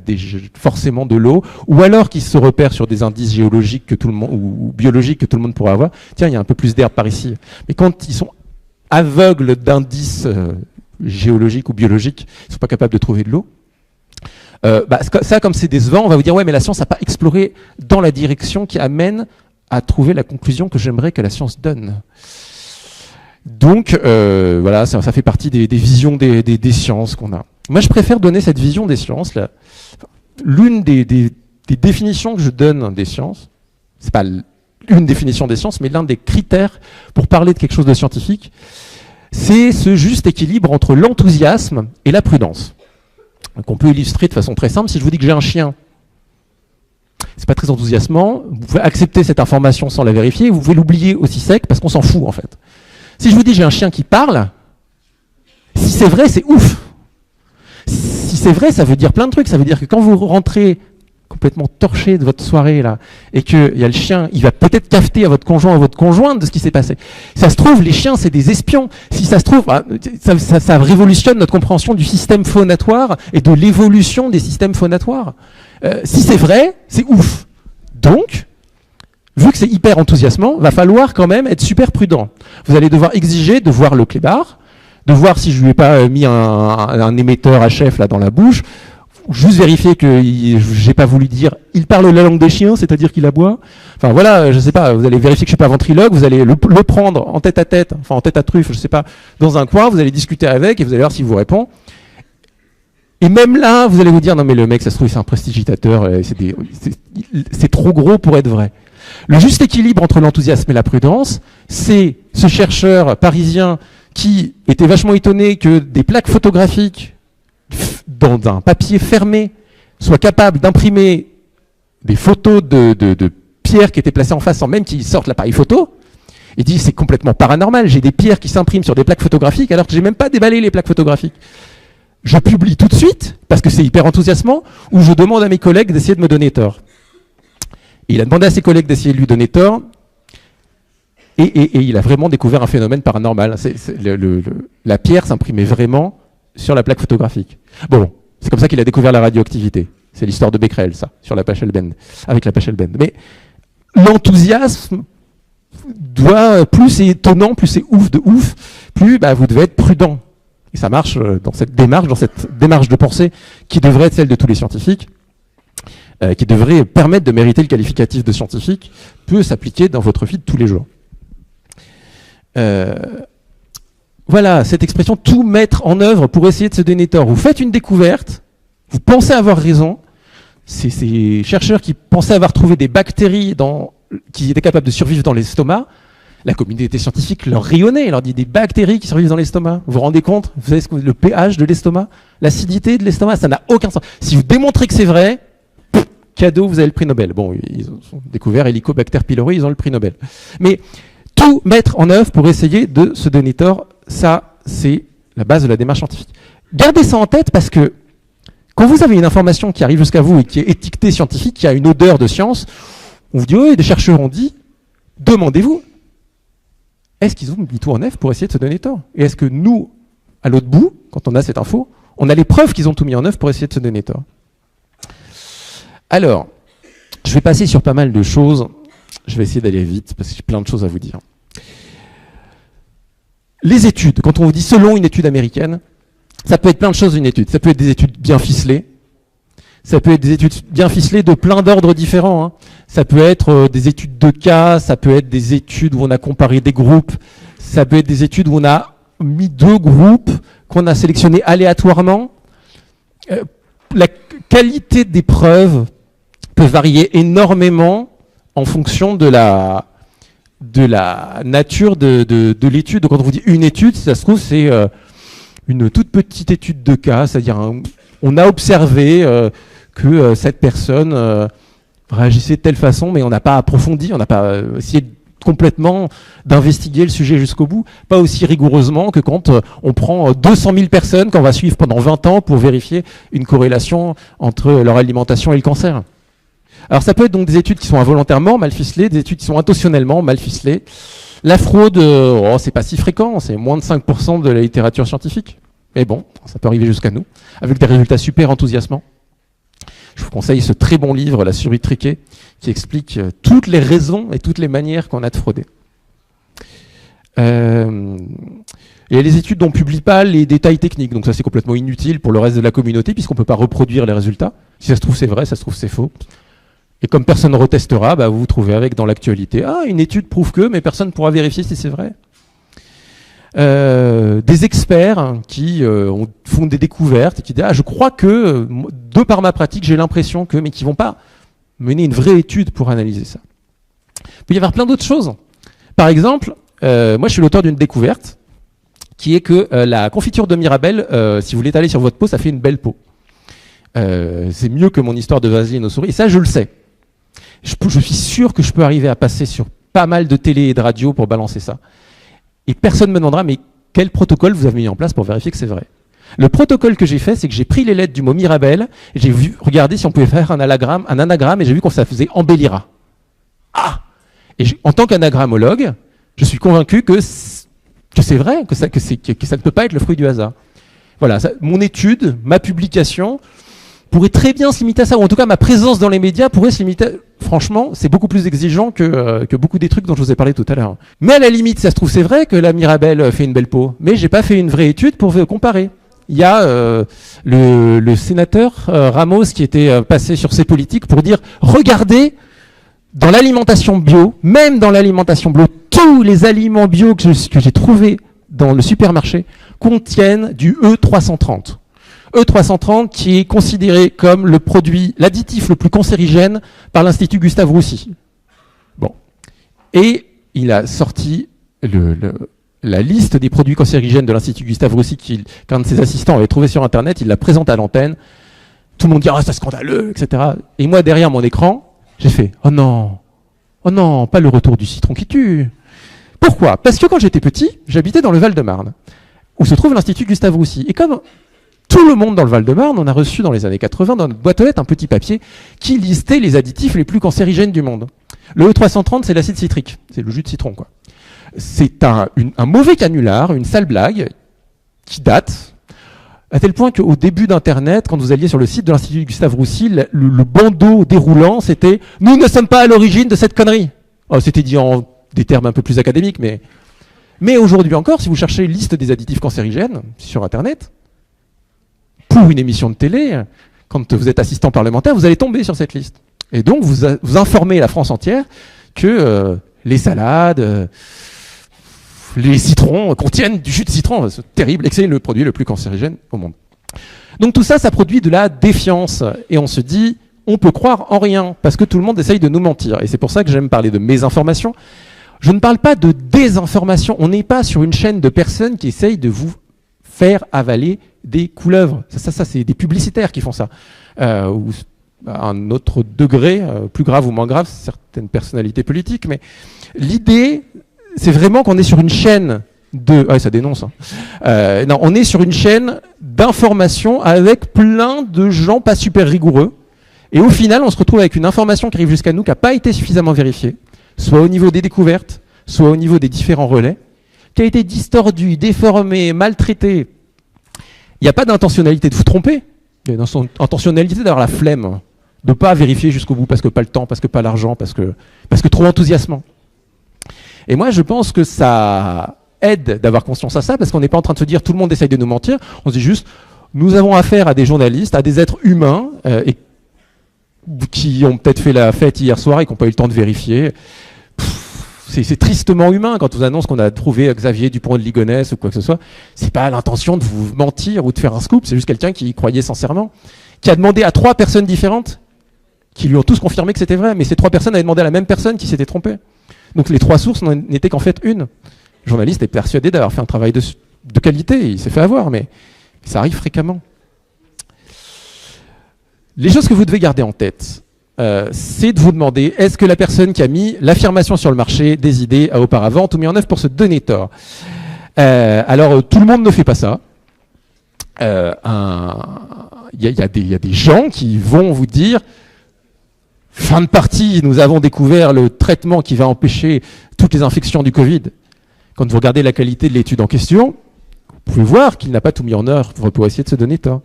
forcément de l'eau, ou alors qu'ils se repèrent sur des indices géologiques que tout le monde, ou biologiques que tout le monde pourrait avoir. Tiens, il y a un peu plus d'herbe par ici. Mais quand ils sont aveugles d'indices géologiques ou biologiques, ils ne sont pas capables de trouver de l'eau. Ça, comme c'est décevant, on va vous dire, ouais, mais la science n'a pas exploré dans la direction qui amène à trouver la conclusion que j'aimerais que la science donne. Donc, voilà, ça fait partie des visions des sciences qu'on a. Moi, je préfère donner cette vision des sciences. L'une des définitions que je donne des sciences, c'est pas une définition des sciences, mais l'un des critères pour parler de quelque chose de scientifique, c'est ce juste équilibre entre l'enthousiasme et la prudence. Donc, on peut illustrer de façon très simple. Si je vous dis que j'ai un chien, c'est pas très enthousiasmant. Vous pouvez accepter cette information sans la vérifier. Vous pouvez l'oublier aussi sec parce qu'on s'en fout en fait. Si je vous dis j'ai un chien qui parle, si c'est vrai, c'est ouf. Si c'est vrai, ça veut dire plein de trucs. Ça veut dire que quand vous rentrez complètement torché de votre soirée là, et qu'il y a le chien, il va peut-être cafeter à votre conjoint ou à votre conjointe de ce qui s'est passé. Ça se trouve, les chiens, c'est des espions. Si ça se trouve, ça révolutionne notre compréhension du système phonatoire et de l'évolution des systèmes phonatoires. Si c'est vrai, c'est ouf. Donc, vu que c'est hyper enthousiasmant, va falloir quand même être super prudent. Vous allez devoir exiger de voir le clébard, de voir si je lui ai pas mis un émetteur HF là dans la bouche, juste vérifier que j'ai pas voulu dire il parle la langue des chiens, c'est-à-dire qu'il aboie. Enfin voilà, je sais pas, vous allez vérifier que je suis pas ventriloque, vous allez le prendre en tête à tête, enfin en tête à truffe, je sais pas, dans un coin, vous allez discuter avec et vous allez voir s'il vous répond. Et même là, vous allez vous dire non mais le mec, ça se trouve c'est un prestidigitateur, c'est trop gros pour être vrai. Le juste équilibre entre l'enthousiasme et la prudence, c'est ce chercheur parisien qui était vachement étonné que des plaques photographiques dans un papier fermé soient capables d'imprimer des photos de pierres qui étaient placées en face sans même qu'ils sortent l'appareil photo. Il dit c'est complètement paranormal, j'ai des pierres qui s'impriment sur des plaques photographiques alors que j'ai même pas déballé les plaques photographiques. je publie tout de suite, parce que c'est hyper enthousiasmant, ou je demande à mes collègues d'essayer de me donner tort. Et il a demandé à ses collègues d'essayer de lui donner tort, et il a vraiment découvert un phénomène paranormal. La pierre s'imprimait vraiment sur la plaque photographique. Bon, c'est comme ça qu'il a découvert la radioactivité. C'est l'histoire de Becquerel, ça, sur la Pachelbel, avec la Pachelbel. Mais l'enthousiasme doit, plus c'est étonnant, plus c'est ouf de ouf, plus vous devez être prudent. Et ça marche dans cette démarche de pensée qui devrait être celle de tous les scientifiques, qui devrait permettre de mériter le qualificatif de scientifique, peut s'appliquer dans votre vie de tous les jours. Voilà, cette expression « tout mettre en œuvre pour essayer de se donner tort ». Vous faites une découverte, vous pensez avoir raison. Ces chercheurs qui pensaient avoir trouvé des bactéries qui étaient capables de survivre dans l'estomac, la communauté scientifique leur rionnait, leur dit des bactéries qui survivent dans l'estomac. Vous vous rendez compte? Vous savez le pH de l'estomac, l'acidité de l'estomac, ça n'a aucun sens. Si vous démontrez que c'est vrai, cadeau, vous avez le prix Nobel. Bon, ils ont découvert Helicobacter pylori, ils ont le prix Nobel. Mais tout mettre en œuvre pour essayer de se donner tort, ça, c'est la base de la démarche scientifique. Gardez ça en tête parce que quand vous avez une information qui arrive jusqu'à vous et qui est étiquetée scientifique, qui a une odeur de science, on vous dit, oui, des chercheurs ont dit, demandez-vous, est-ce qu'ils ont mis tout en œuvre pour essayer de se donner tort? Et est-ce que nous, à l'autre bout, quand on a cette info, on a les preuves qu'ils ont tout mis en œuvre pour essayer de se donner tort? Alors, je vais passer sur pas mal de choses. Je vais essayer d'aller vite parce que j'ai plein de choses à vous dire. Les études, quand on vous dit selon une étude américaine, ça peut être plein de choses une étude. Ça peut être des études bien ficelées. Ça peut être des études bien ficelées de plein d'ordres différents. Hein. Ça peut être des études de cas, ça peut être des études où on a comparé des groupes, ça peut être des études où on a mis deux groupes qu'on a sélectionnés aléatoirement. La qualité des preuves peut varier énormément en fonction de la nature de l'étude. Donc quand on vous dit une étude, si ça se trouve, c'est une toute petite étude de cas, c'est-à-dire on a observé que cette personne réagissait de telle façon, mais on n'a pas approfondi, on n'a pas essayé complètement d'investiguer le sujet jusqu'au bout, pas aussi rigoureusement que quand on prend 200 000 personnes qu'on va suivre pendant 20 ans pour vérifier une corrélation entre leur alimentation et le cancer. Alors ça peut être donc des études qui sont involontairement mal ficelées, des études qui sont intentionnellement mal ficelées. La fraude, c'est pas si fréquent, c'est moins de 5% de la littérature scientifique. Mais bon, ça peut arriver jusqu'à nous, avec des résultats super enthousiasmants. Je vous conseille ce très bon livre, La survie triquée, qui explique toutes les raisons et toutes les manières qu'on a de frauder. Il y a les études dont on ne publie pas les détails techniques, donc ça c'est complètement inutile pour le reste de la communauté, puisqu'on ne peut pas reproduire les résultats. Si ça se trouve c'est vrai, ça se trouve c'est faux. Et comme personne ne retestera, vous vous trouvez avec dans l'actualité, une étude prouve que, mais personne ne pourra vérifier si c'est vrai. Des experts qui font des découvertes et qui disent je crois que, de par ma pratique, j'ai l'impression que, mais qui ne vont pas mener une vraie étude pour analyser ça. Il peut y avoir plein d'autres choses. Par exemple, moi je suis l'auteur d'une découverte qui est que la confiture de Mirabelle, si vous l'étalez sur votre peau, ça fait une belle peau. C'est mieux que mon histoire de vaseline aux souris, et ça je le sais. Je suis sûr que je peux arriver à passer sur pas mal de télé et de radio pour balancer ça. Et personne ne me demandera, mais quel protocole vous avez mis en place pour vérifier que c'est vrai? Le protocole que j'ai fait, c'est que j'ai pris les lettres du mot Mirabelle, et j'ai regardé si on pouvait faire un anagramme, et j'ai vu qu'on ça faisait embellira. Et en tant qu'anagrammologue, je suis convaincu que c'est vrai, que ça ne peut pas être le fruit du hasard. Voilà, mon étude, ma publication, pourrait très bien se limiter à ça, ou en tout cas ma présence dans les médias pourrait se limiter. Franchement, c'est beaucoup plus exigeant que beaucoup des trucs dont je vous ai parlé tout à l'heure. Mais à la limite, ça se trouve c'est vrai que la Mirabelle fait une belle peau, mais j'ai pas fait une vraie étude pour comparer. Il y a le sénateur Ramos qui était passé sur ses politiques pour dire regardez, dans l'alimentation bio, même dans l'alimentation bio, tous les aliments bio que j'ai trouvés dans le supermarché contiennent du E330. E330 qui est considéré comme le produit, l'additif le plus cancérigène par l'Institut Gustave Roussy. Bon. Et il a sorti la liste des produits cancérigènes de l'Institut Gustave Roussy qu'un de ses assistants avait trouvé sur Internet, il la présente à l'antenne. Tout le monde dit c'est scandaleux, etc. Et moi, derrière mon écran, j'ai fait oh non, pas le retour du citron qui tue. Pourquoi? Parce que quand j'étais petit, j'habitais dans le Val-de-Marne, où se trouve l'Institut Gustave Roussy. Et comme Tout le monde dans le Val-de-Marne, on a reçu dans les années 80 dans notre boîte aux lettres un petit papier qui listait les additifs les plus cancérigènes du monde. Le E330, c'est l'acide citrique, c'est le jus de citron, quoi. C'est un mauvais canular, une sale blague qui date, à tel point qu'au début d'Internet, quand vous alliez sur le site de l'Institut Gustave Roussy, le bandeau déroulant, c'était « Nous ne sommes pas à l'origine de cette connerie ». Oh, c'était dit en des termes un peu plus académiques, mais aujourd'hui encore, si vous cherchez une liste des additifs cancérigènes sur Internet, pour une émission de télé, quand vous êtes assistant parlementaire, vous allez tomber sur cette liste. Et donc, vous informez la France entière que les salades, les citrons contiennent du jus de citron. C'est terrible, et que c'est le produit le plus cancérigène au monde. Donc tout ça, ça produit de la défiance. Et on se dit, on peut croire en rien, parce que tout le monde essaye de nous mentir. Et c'est pour ça que j'aime parler de mésinformation. Je ne parle pas de désinformation. On n'est pas sur une chaîne de personnes qui essayent de vous faire avaler des couleuvres. Ça c'est des publicitaires qui font ça. Ou à un autre degré, plus grave ou moins grave, certaines personnalités politiques. Mais l'idée, c'est vraiment qu'on est sur une chaîne de... Ah, ça dénonce. Hein. Non, on est sur une chaîne d'information avec plein de gens pas super rigoureux. Et au final, on se retrouve avec une information qui arrive jusqu'à nous qui n'a pas été suffisamment vérifiée, soit au niveau des découvertes, soit au niveau des différents relais, qui a été distordue, déformée, maltraitée. Il n'y a pas d'intentionnalité de vous tromper. Il y a une intentionnalité d'avoir la flemme, de ne pas vérifier jusqu'au bout parce que pas le temps, parce que pas l'argent, parce que trop enthousiasmant. Et moi, je pense que ça aide d'avoir conscience à ça, parce qu'on n'est pas en train de se dire tout le monde essaye de nous mentir. On se dit juste, nous avons affaire à des journalistes, à des êtres humains, et qui ont peut-être fait la fête hier soir et qui n'ont pas eu le temps de vérifier. C'est tristement humain quand on vous annonce qu'on a trouvé Xavier Dupont de Ligonnès ou quoi que ce soit. C'est pas l'intention de vous mentir ou de faire un scoop, c'est juste quelqu'un qui y croyait sincèrement, qui a demandé à 3 personnes différentes, qui lui ont tous confirmé que c'était vrai, mais ces 3 personnes avaient demandé à la même personne qui s'était trompée. Donc les 3 sources n'étaient qu'en fait une. Le journaliste est persuadé d'avoir fait un travail de qualité, il s'est fait avoir, mais ça arrive fréquemment. Les choses que vous devez garder en tête, c'est de vous demander, est-ce que la personne qui a mis l'affirmation sur le marché des idées a auparavant tout mis en œuvre pour se donner tort? Alors, tout le monde ne fait pas ça. Il y a des gens qui vont vous dire, fin de partie, nous avons découvert le traitement qui va empêcher toutes les infections du Covid. Quand vous regardez la qualité de l'étude en question, vous pouvez voir qu'il n'a pas tout mis en œuvre pour essayer de se donner tort.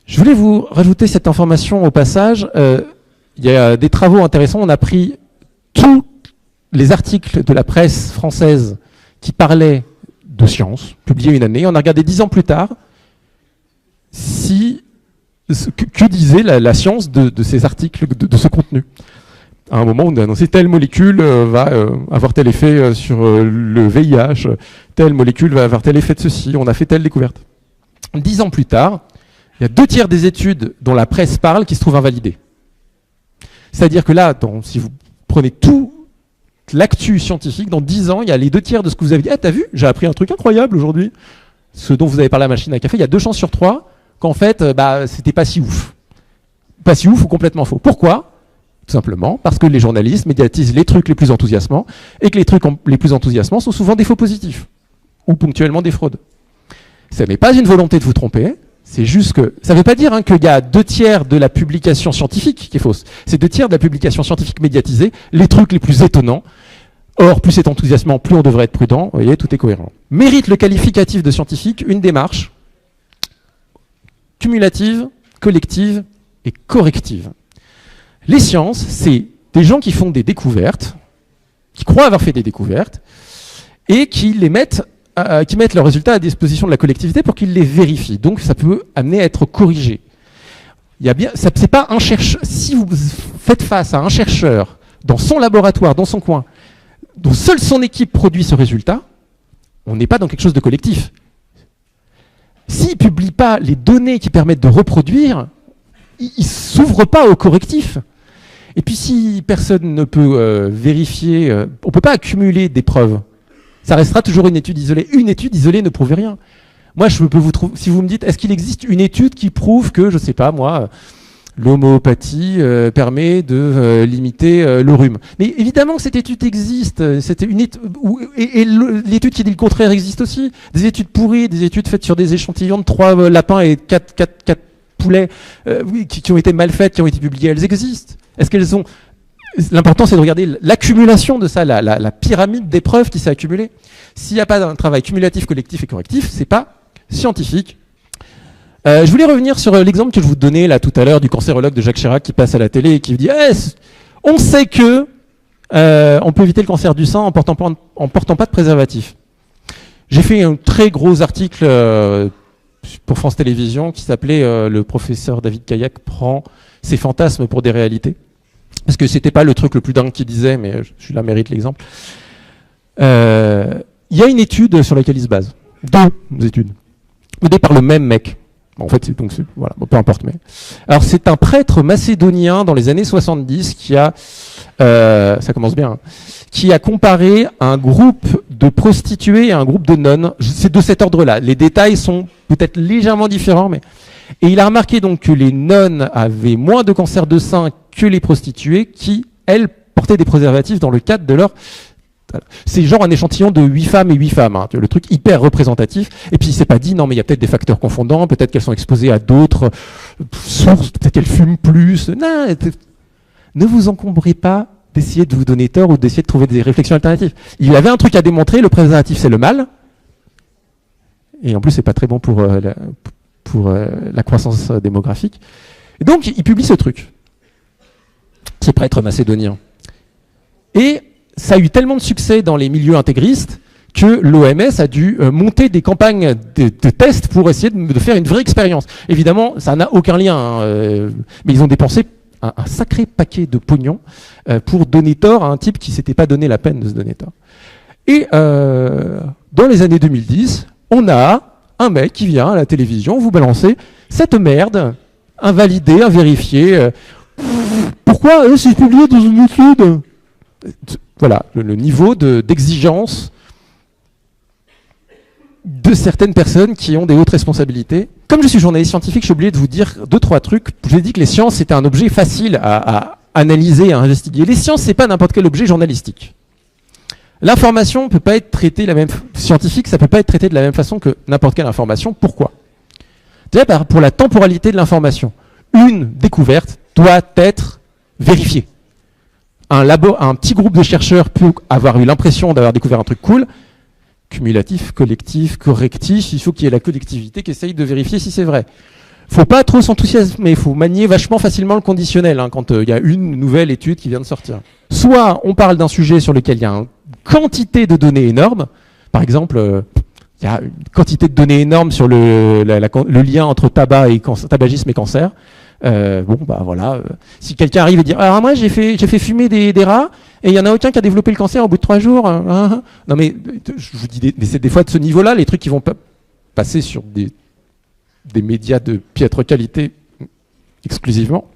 Je voulais vous rajouter cette information au passage. Il y a des travaux intéressants. On a pris tous les articles de la presse française qui parlaient de science, publiés une année. On a regardé 10 ans plus tard que disait la science de ces articles, de ce contenu. À un moment, on a annoncé telle molécule va avoir tel effet sur le VIH, telle molécule va avoir tel effet de ceci, on a fait telle découverte. 10 ans plus tard, il y a 2/3 des études dont la presse parle qui se trouvent invalidées. C'est-à-dire que là, si vous prenez tout l'actu scientifique, dans 10 ans, il y a les 2/3 de ce que vous avez dit. Ah, t'as vu, j'ai appris un truc incroyable aujourd'hui. Ce dont vous avez parlé à la machine à café, il y a 2 chances sur 3 qu'en fait, c'était pas si ouf. Pas si ouf ou complètement faux. Pourquoi ? Tout simplement parce que les journalistes médiatisent les trucs les plus enthousiasmants et que les trucs les plus enthousiasmants sont souvent des faux positifs ou ponctuellement des fraudes. Ça n'est pas une volonté de vous tromper. C'est juste que, ça ne veut pas dire qu'il y a 2/3 de la publication scientifique qui est fausse. C'est 2/3 de la publication scientifique médiatisée, les trucs les plus étonnants. Or, plus c'est enthousiasmant, plus on devrait être prudent. Vous voyez, tout est cohérent. Mérite le qualificatif de scientifique une démarche cumulative, collective et corrective. Les sciences, c'est des gens qui font des découvertes, qui croient avoir fait des découvertes, et qui mettent leurs résultats à disposition de la collectivité pour qu'ils les vérifient. Donc ça peut amener à être corrigé. C'est pas un chercheur. Si vous faites face à un chercheur dans son laboratoire, dans son coin, dont seule son équipe produit ce résultat, on n'est pas dans quelque chose de collectif. S'il ne publie pas les données qui permettent de reproduire, il ne s'ouvre pas au correctif. Et puis si personne ne peut vérifier, on ne peut pas accumuler des preuves. Ça restera toujours une étude isolée. Une étude isolée ne prouve rien. Moi, je peux vous trouver. Si vous me dites, est-ce qu'il existe une étude qui prouve que, je sais pas moi, l'homéopathie permet de limiter le rhume. Mais évidemment que cette étude existe. C'était une l'étude qui dit le contraire existe aussi. Des études pourries, des études faites sur des échantillons de 3 lapins et 4 poulets qui ont été mal faites, qui ont été publiées, elles existent. Est-ce qu'elles sont... L'important, c'est de regarder l'accumulation de ça, la pyramide des preuves qui s'est accumulée. S'il n'y a pas d'un travail cumulatif, collectif et correctif, c'est pas scientifique. Je voulais revenir sur l'exemple que je vous donnais là tout à l'heure du cancérologue de Jacques Chirac qui passe à la télé et qui dit on sait que on peut éviter le cancer du sein en portant pas de préservatif. J'ai fait un très gros article pour France Télévisions qui s'appelait le professeur David Caillac prend ses fantasmes pour des réalités. Parce que c'était pas le truc le plus dingue qu'il disait, mais celui-là mérite l'exemple. Il y a une étude sur laquelle il se base. 2 études. Menées par le même mec. En fait, voilà, peu importe. Mais alors, c'est un prêtre macédonien dans les années 70 qui a, ça commence bien, hein, qui a comparé un groupe de prostituées et un groupe de nonnes. C'est de cet ordre-là. Les détails sont peut-être légèrement différents, mais et il a remarqué donc que les nonnes avaient moins de cancer de sein que les prostituées, qui elles portaient des préservatifs dans le cadre de leur... C'est genre un échantillon de 8 femmes et 8 femmes, hein, le truc hyper représentatif. Et puis il s'est pas dit, non mais il y a peut-être des facteurs confondants, peut-être qu'elles sont exposées à d'autres sources, peut-être qu'elles fument plus. Non, ne vous encombrez pas d'essayer de vous donner tort ou d'essayer de trouver des réflexions alternatives. Il avait un truc à démontrer, le préservatif c'est le mal. Et en plus c'est pas très bon pour la croissance démographique. Et donc il publie ce truc. C'est prêtre macédonien. Et ça a eu tellement de succès dans les milieux intégristes que l'OMS a dû monter des campagnes de tests pour essayer de faire une vraie expérience. Évidemment, ça n'a aucun lien, hein, mais ils ont dépensé un sacré paquet de pognon pour donner tort à un type qui ne s'était pas donné la peine de se donner tort. Et dans les années 2010, on a un mec qui vient à la télévision vous balancer cette merde, invalidée, invérifiée. Pourquoi c'est publié dans une étude? Voilà, le niveau d'exigence de certaines personnes qui ont des hautes responsabilités. Comme je suis journaliste scientifique, j'ai oublié de vous dire 2-3 trucs. Je vous ai dit que les sciences, c'était un objet facile à analyser, à investiguer. Les sciences, c'est pas n'importe quel objet journalistique. L'information peut pas être traitée scientifique, ça peut pas être traité de la même façon que n'importe quelle information. Pourquoi? Déjà, pour la temporalité de l'information. Une découverte doit être vérifiée. Un petit groupe de chercheurs peut avoir eu l'impression d'avoir découvert un truc cool, cumulatif, collectif, correctif, il faut qu'il y ait la collectivité qui essaye de vérifier si c'est vrai. Faut pas trop s'enthousiasmer, il faut manier vachement facilement le conditionnel hein, quand il y a une nouvelle étude qui vient de sortir. Soit on parle d'un sujet sur lequel il y a une quantité de données énorme, par exemple, il y a une quantité de données énorme sur le lien entre tabagisme et cancer. Si quelqu'un arrive et dit alors moi j'ai fait fumer des rats et il y en a aucun qui a développé le cancer au bout de 3 jours. Non mais je vous dis mais c'est des fois de ce niveau-là les trucs qui vont passer sur des médias de piètre qualité exclusivement.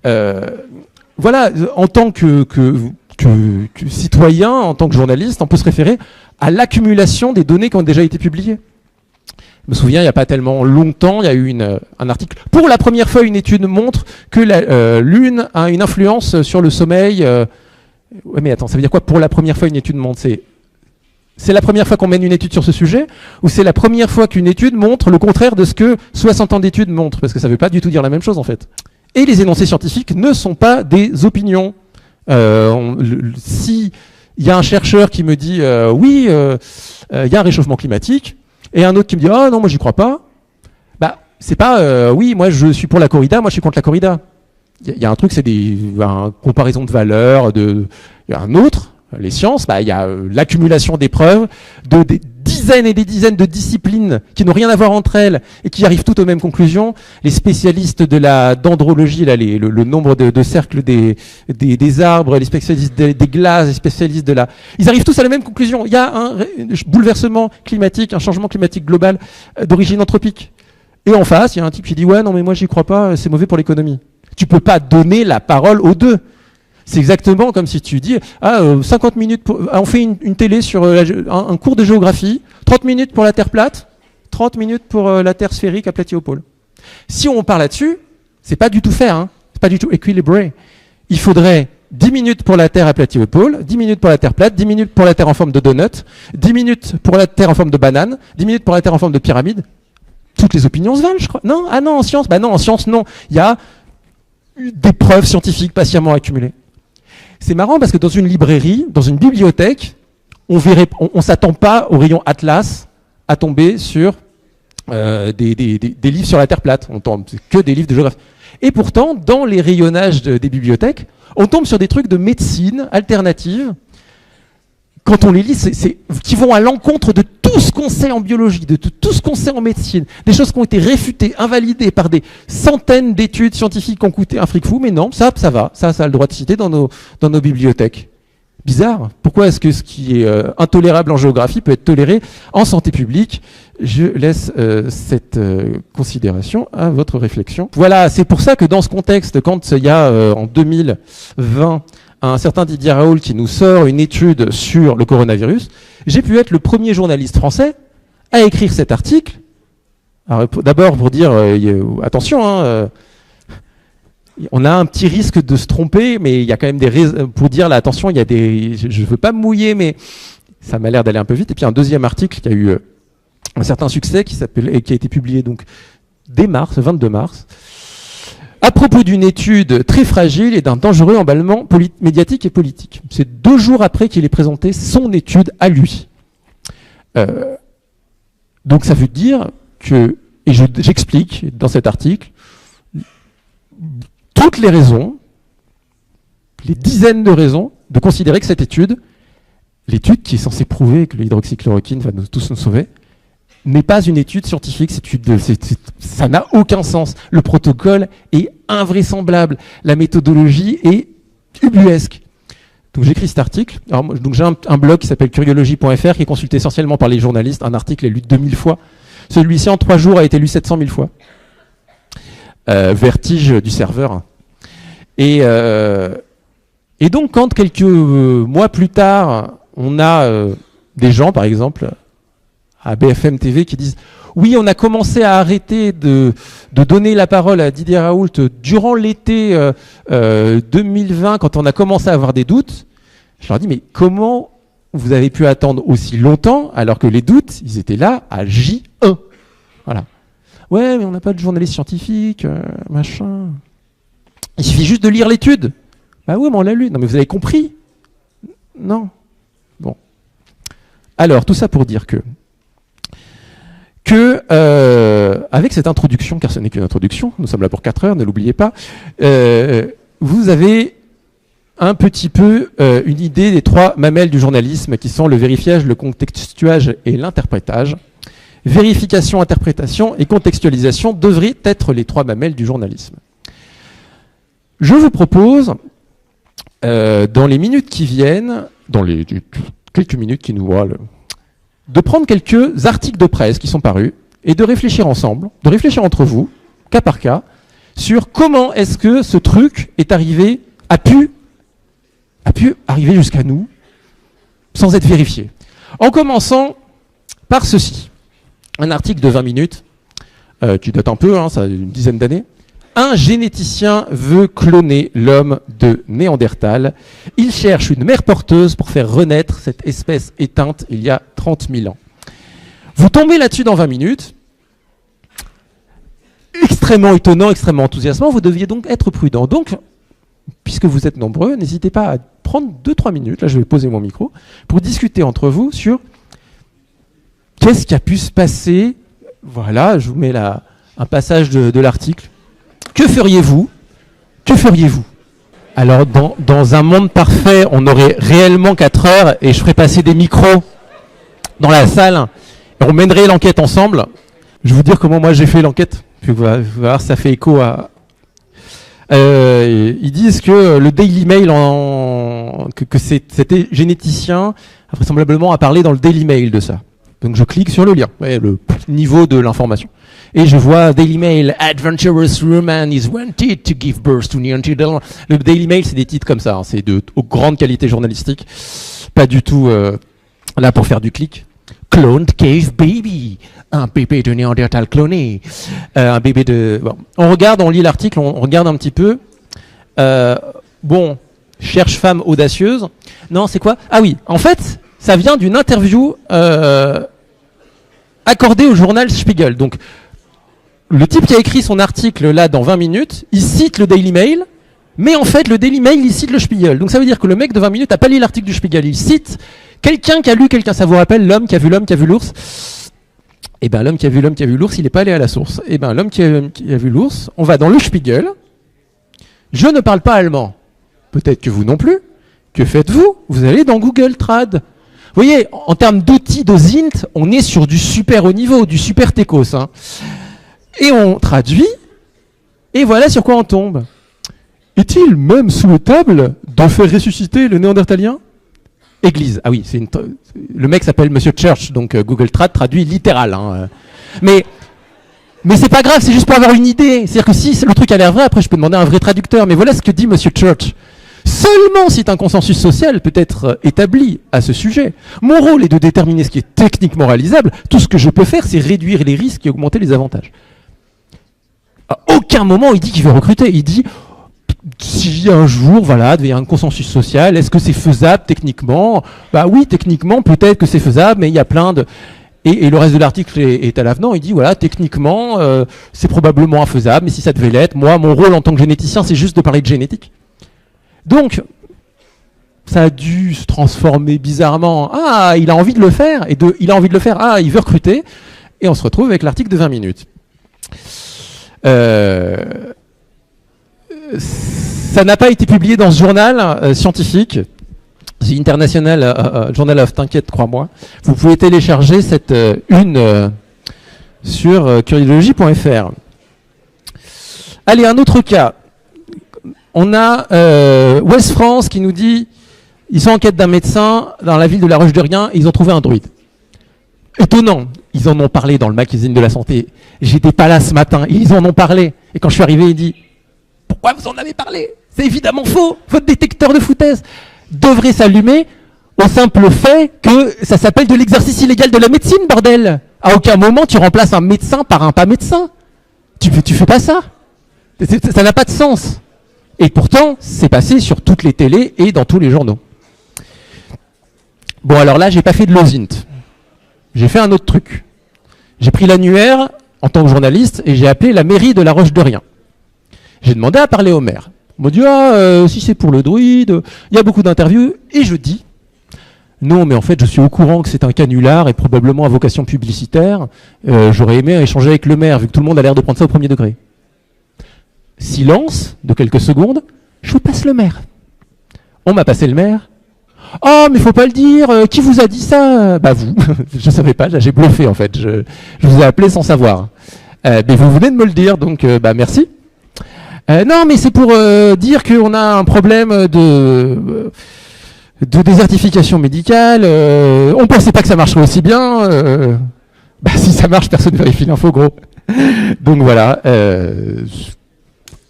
Voilà, en tant que citoyen, en tant que journaliste, on peut se référer à l'accumulation des données qui ont déjà été publiées. Je me souviens, il n'y a pas tellement longtemps, il y a eu un article. Pour la première fois, une étude montre que la Lune a une influence sur le sommeil. Ouais, mais attends, ça veut dire quoi pour la première fois une étude montre? C'est la première fois qu'on mène une étude sur ce sujet? Ou c'est la première fois qu'une étude montre le contraire de ce que 60 ans d'études montrent? Parce que ça ne veut pas du tout dire la même chose, en fait. Et les énoncés scientifiques ne sont pas des opinions. Si il y a un chercheur qui me dit oui, il y a un réchauffement climatique, et un autre qui me dit ah non moi j'y crois pas, bah c'est pas oui moi je suis pour la corrida, moi je suis contre la corrida. Il y a un truc, c'est une comparaison de valeurs. Il y a un autre, les sciences, bah il y a l'accumulation des preuves de des dizaines et des dizaines de disciplines qui n'ont rien à voir entre elles et qui arrivent toutes aux mêmes conclusions. Les spécialistes de la dendrologie, là, le nombre de cercles des arbres, les spécialistes des glaces, les spécialistes de ils arrivent tous à la même conclusion. Il y a un bouleversement climatique, un changement climatique global d'origine anthropique. Et en face, il y a un type qui dit ouais non mais moi j'y crois pas, c'est mauvais pour l'économie. Tu peux pas donner la parole aux deux. C'est exactement comme si tu dis 50 minutes on fait une télé sur un cours de géographie, 30 minutes pour la Terre plate, 30 minutes pour la Terre sphérique aplatie au pôle. Si on part là-dessus, C'est pas du tout fait, hein. C'est pas du tout équilibré. Il faudrait 10 minutes pour la Terre aplatie au pôle, 10 minutes pour la Terre plate, 10 minutes pour la Terre en forme de donut, 10 minutes pour la Terre en forme de banane, 10 minutes pour la Terre en forme de pyramide. Toutes les opinions se valent, je crois. Non, ah non, en science, bah non, en science, non. Il y a des preuves scientifiques patiemment accumulées. C'est marrant parce que dans une librairie, dans une bibliothèque, on s'attend pas au rayon Atlas à tomber sur des livres sur la Terre plate. On tombe que des livres de géographie. Et pourtant, dans les rayonnages des bibliothèques, on tombe sur des trucs de médecine alternative. Quand on les lit, qui vont à l'encontre de tout ce qu'on sait en biologie, de tout ce qu'on sait en médecine, des choses qui ont été réfutées, invalidées par des centaines d'études scientifiques qui ont coûté un fric fou, mais non, ça va, ça a le droit de citer dans nos bibliothèques. Bizarre. Pourquoi est-ce que ce qui est intolérable en géographie peut être toléré en santé publique? Je laisse cette considération à votre réflexion. Voilà, c'est pour ça que dans ce contexte, quand il y a en 2020 un certain Didier Raoult qui nous sort une étude sur le coronavirus, j'ai pu être le premier journaliste français à écrire cet article. D'abord pour dire, attention, hein, on a un petit risque de se tromper, mais il y a quand même des raisons pour dire là, attention, il y a des, je veux pas me mouiller, mais ça m'a l'air d'aller un peu vite. Et puis un deuxième article qui a eu un certain succès qui s'appelle et qui a été publié donc dès mars, 22 mars, à propos d'une étude très fragile et d'un dangereux emballement médiatique et politique. C'est 2 jours après qu'il ait présenté son étude à lui. Donc ça veut dire que, et j'explique dans cet article, toutes les raisons, les dizaines de raisons, de considérer que cette étude, l'étude qui est censée prouver que l'hydroxychloroquine va tous nous sauver, n'est pas une étude scientifique, ça n'a aucun sens. Le protocole est invraisemblable, la méthodologie est ubuesque. Donc j'écris cet article. Alors, donc j'ai un blog qui s'appelle curiologie.fr qui est consulté essentiellement par les journalistes. Un article est lu 2000 fois. Celui-ci en 3 jours a été lu 700 000 fois. Vertige du serveur. Et donc quand quelques mois plus tard, on a des gens, par exemple, à BFM TV qui disent « Oui, on a commencé à arrêter de donner la parole à Didier Raoult durant l'été 2020, quand on a commencé à avoir des doutes. » Je leur dis « Mais comment vous avez pu attendre aussi longtemps alors que les doutes, ils étaient là à J1 ?» Voilà. « Ouais, mais on n'a pas de journaliste scientifique, machin. » Il suffit juste de lire l'étude. « Bah oui, mais on l'a lu. » Non, mais vous avez compris? Non. Bon. Alors, tout ça pour dire que avec cette introduction, car ce n'est qu'une introduction, nous sommes là pour 4 heures, ne l'oubliez pas, vous avez un petit peu une idée des 3 mamelles du journalisme qui sont le vérifiage, le contextuage et l'interprétage. Vérification, interprétation et contextualisation devraient être les 3 mamelles du journalisme. Je vous propose, dans les minutes qui viennent, dans les quelques minutes qui nous voient, de prendre quelques articles de presse qui sont parus et de réfléchir ensemble, de réfléchir entre vous, cas par cas, sur comment est-ce que ce truc est arrivé, a pu arriver jusqu'à nous sans être vérifié. En commençant par ceci. Un article de 20 minutes, qui date un peu, hein, ça a une dizaine d'années. Un généticien veut cloner l'homme de Néandertal. Il cherche une mère porteuse pour faire renaître cette espèce éteinte il y a 30 000 ans. Vous tombez là-dessus dans 20 minutes. Extrêmement étonnant, extrêmement enthousiasmant. Vous deviez donc être prudent. Donc, puisque vous êtes nombreux, n'hésitez pas à prendre 2-3 minutes, là je vais poser mon micro, pour discuter entre vous sur qu'est-ce qui a pu se passer. Voilà, je vous mets là un passage de l'article. Que feriez-vous? Que feriez-vous? Alors, dans un monde parfait, on aurait réellement 4 heures et je ferais passer des micros dans la salle et on mènerait l'enquête ensemble. Je vais vous dire comment moi j'ai fait l'enquête. Puis vous allez voir, ça fait écho à... ils disent que le Daily Mail, que c'était généticien, vraisemblablement a parlé dans le Daily Mail de ça. Donc je clique sur le lien, le niveau de l'information. Et je vois Daily Mail, Adventurous Woman is wanted to give birth to Neanderthal. Le Daily Mail, c'est des titres comme ça, hein, c'est de grande qualité journalistique, pas du tout là pour faire du clic. Cloned Cave Baby, un bébé de Néandertal cloné, un bébé de... Bon. On regarde, on lit l'article, on regarde un petit peu. Bon, cherche femme audacieuse. Non, c'est quoi? Ah oui, en fait, ça vient d'une interview accordée au journal Spiegel. Donc, le type qui a écrit son article là dans 20 minutes, il cite le Daily Mail, mais en fait, le Daily Mail, il cite le Spiegel. Donc ça veut dire que le mec de 20 minutes n'a pas lu l'article du Spiegel. Il cite quelqu'un qui a lu quelqu'un. Ça vous rappelle l'homme qui a vu l'ours? Eh bien, l'homme qui a vu l'ours, il n'est pas allé à la source. Eh bien, l'homme qui a vu l'ours, on va dans le Spiegel. Je ne parle pas allemand. Peut-être que vous non plus. Que faites-vous? Vous allez dans Google Trad. Vous voyez, en termes d'outils d'OSINT, on est sur du super haut niveau, du super techos. Hein. Et on traduit, et voilà sur quoi on tombe. Est-il même souhaitable de faire ressusciter le néandertalien? Église. Ah oui, le mec s'appelle Monsieur Church, donc Google Trad traduit littéral. Hein. Mais c'est pas grave, c'est juste pour avoir une idée. C'est-à-dire que si le truc a l'air vrai, après je peux demander à un vrai traducteur. Mais voilà ce que dit Monsieur Church. Seulement si un consensus social peut être établi à ce sujet. Mon rôle est de déterminer ce qui est techniquement réalisable. Tout ce que je peux faire, c'est réduire les risques et augmenter les avantages. À aucun moment il dit qu'il veut recruter. Il dit si un jour, voilà, il y a un consensus social, est-ce que c'est faisable techniquement? Bah oui, techniquement, peut-être que c'est faisable, mais il y a plein de... Et le reste de l'article est à l'avenant, il dit, voilà, techniquement, c'est probablement infaisable, mais si ça devait l'être, moi, mon rôle en tant que généticien, c'est juste de parler de génétique. Donc, ça a dû se transformer bizarrement. Ah, il a envie de le faire, il a envie de le faire, ah, il veut recruter, et on se retrouve avec l'article de 20 minutes. Ça n'a pas été publié dans ce journal scientifique, The International Journal of, t'inquiète, crois-moi. Vous pouvez télécharger cette une sur curiologie.fr. Allez, un autre cas. On a Ouest France qui nous dit ils sont en quête d'un médecin dans la ville de La Roche-de-Rien, ils ont trouvé un druide. Étonnant, ils en ont parlé dans le magazine de la santé. J'étais pas là ce matin, ils en ont parlé. Et quand je suis arrivé, il dit pourquoi vous en avez parlé? C'est évidemment faux. Votre détecteur de foutaise devrait s'allumer au simple fait que ça s'appelle de l'exercice illégal de la médecine, bordel. À aucun moment tu remplaces un médecin par un pas médecin. Tu fais pas ça. Ça n'a pas de sens. Et pourtant, c'est passé sur toutes les télés et dans tous les journaux. Bon, alors là, j'ai pas fait de l'OSINT. J'ai fait un autre truc. J'ai pris l'annuaire en tant que journaliste et j'ai appelé la mairie de La Roche-de-Rien. J'ai demandé à parler au maire. Il m'a dit, si c'est pour le druide, il y a beaucoup d'interviews. Et je dis, non, mais en fait, je suis au courant que c'est un canular et probablement à vocation publicitaire. J'aurais aimé échanger avec le maire, vu que tout le monde a l'air de prendre ça au premier degré. Silence de quelques secondes, je vous passe le maire. On m'a passé le maire. Oh, mais faut pas le dire, qui vous a dit ça? Bah vous, je savais pas, j'ai bluffé en fait, je vous ai appelé sans savoir. Mais vous venez de me le dire, donc bah merci. Non, mais c'est pour dire qu'on a un problème de désertification médicale. On pensait pas que ça marcherait aussi bien. Bah si ça marche, personne ne vérifie l'info, gros. Donc voilà.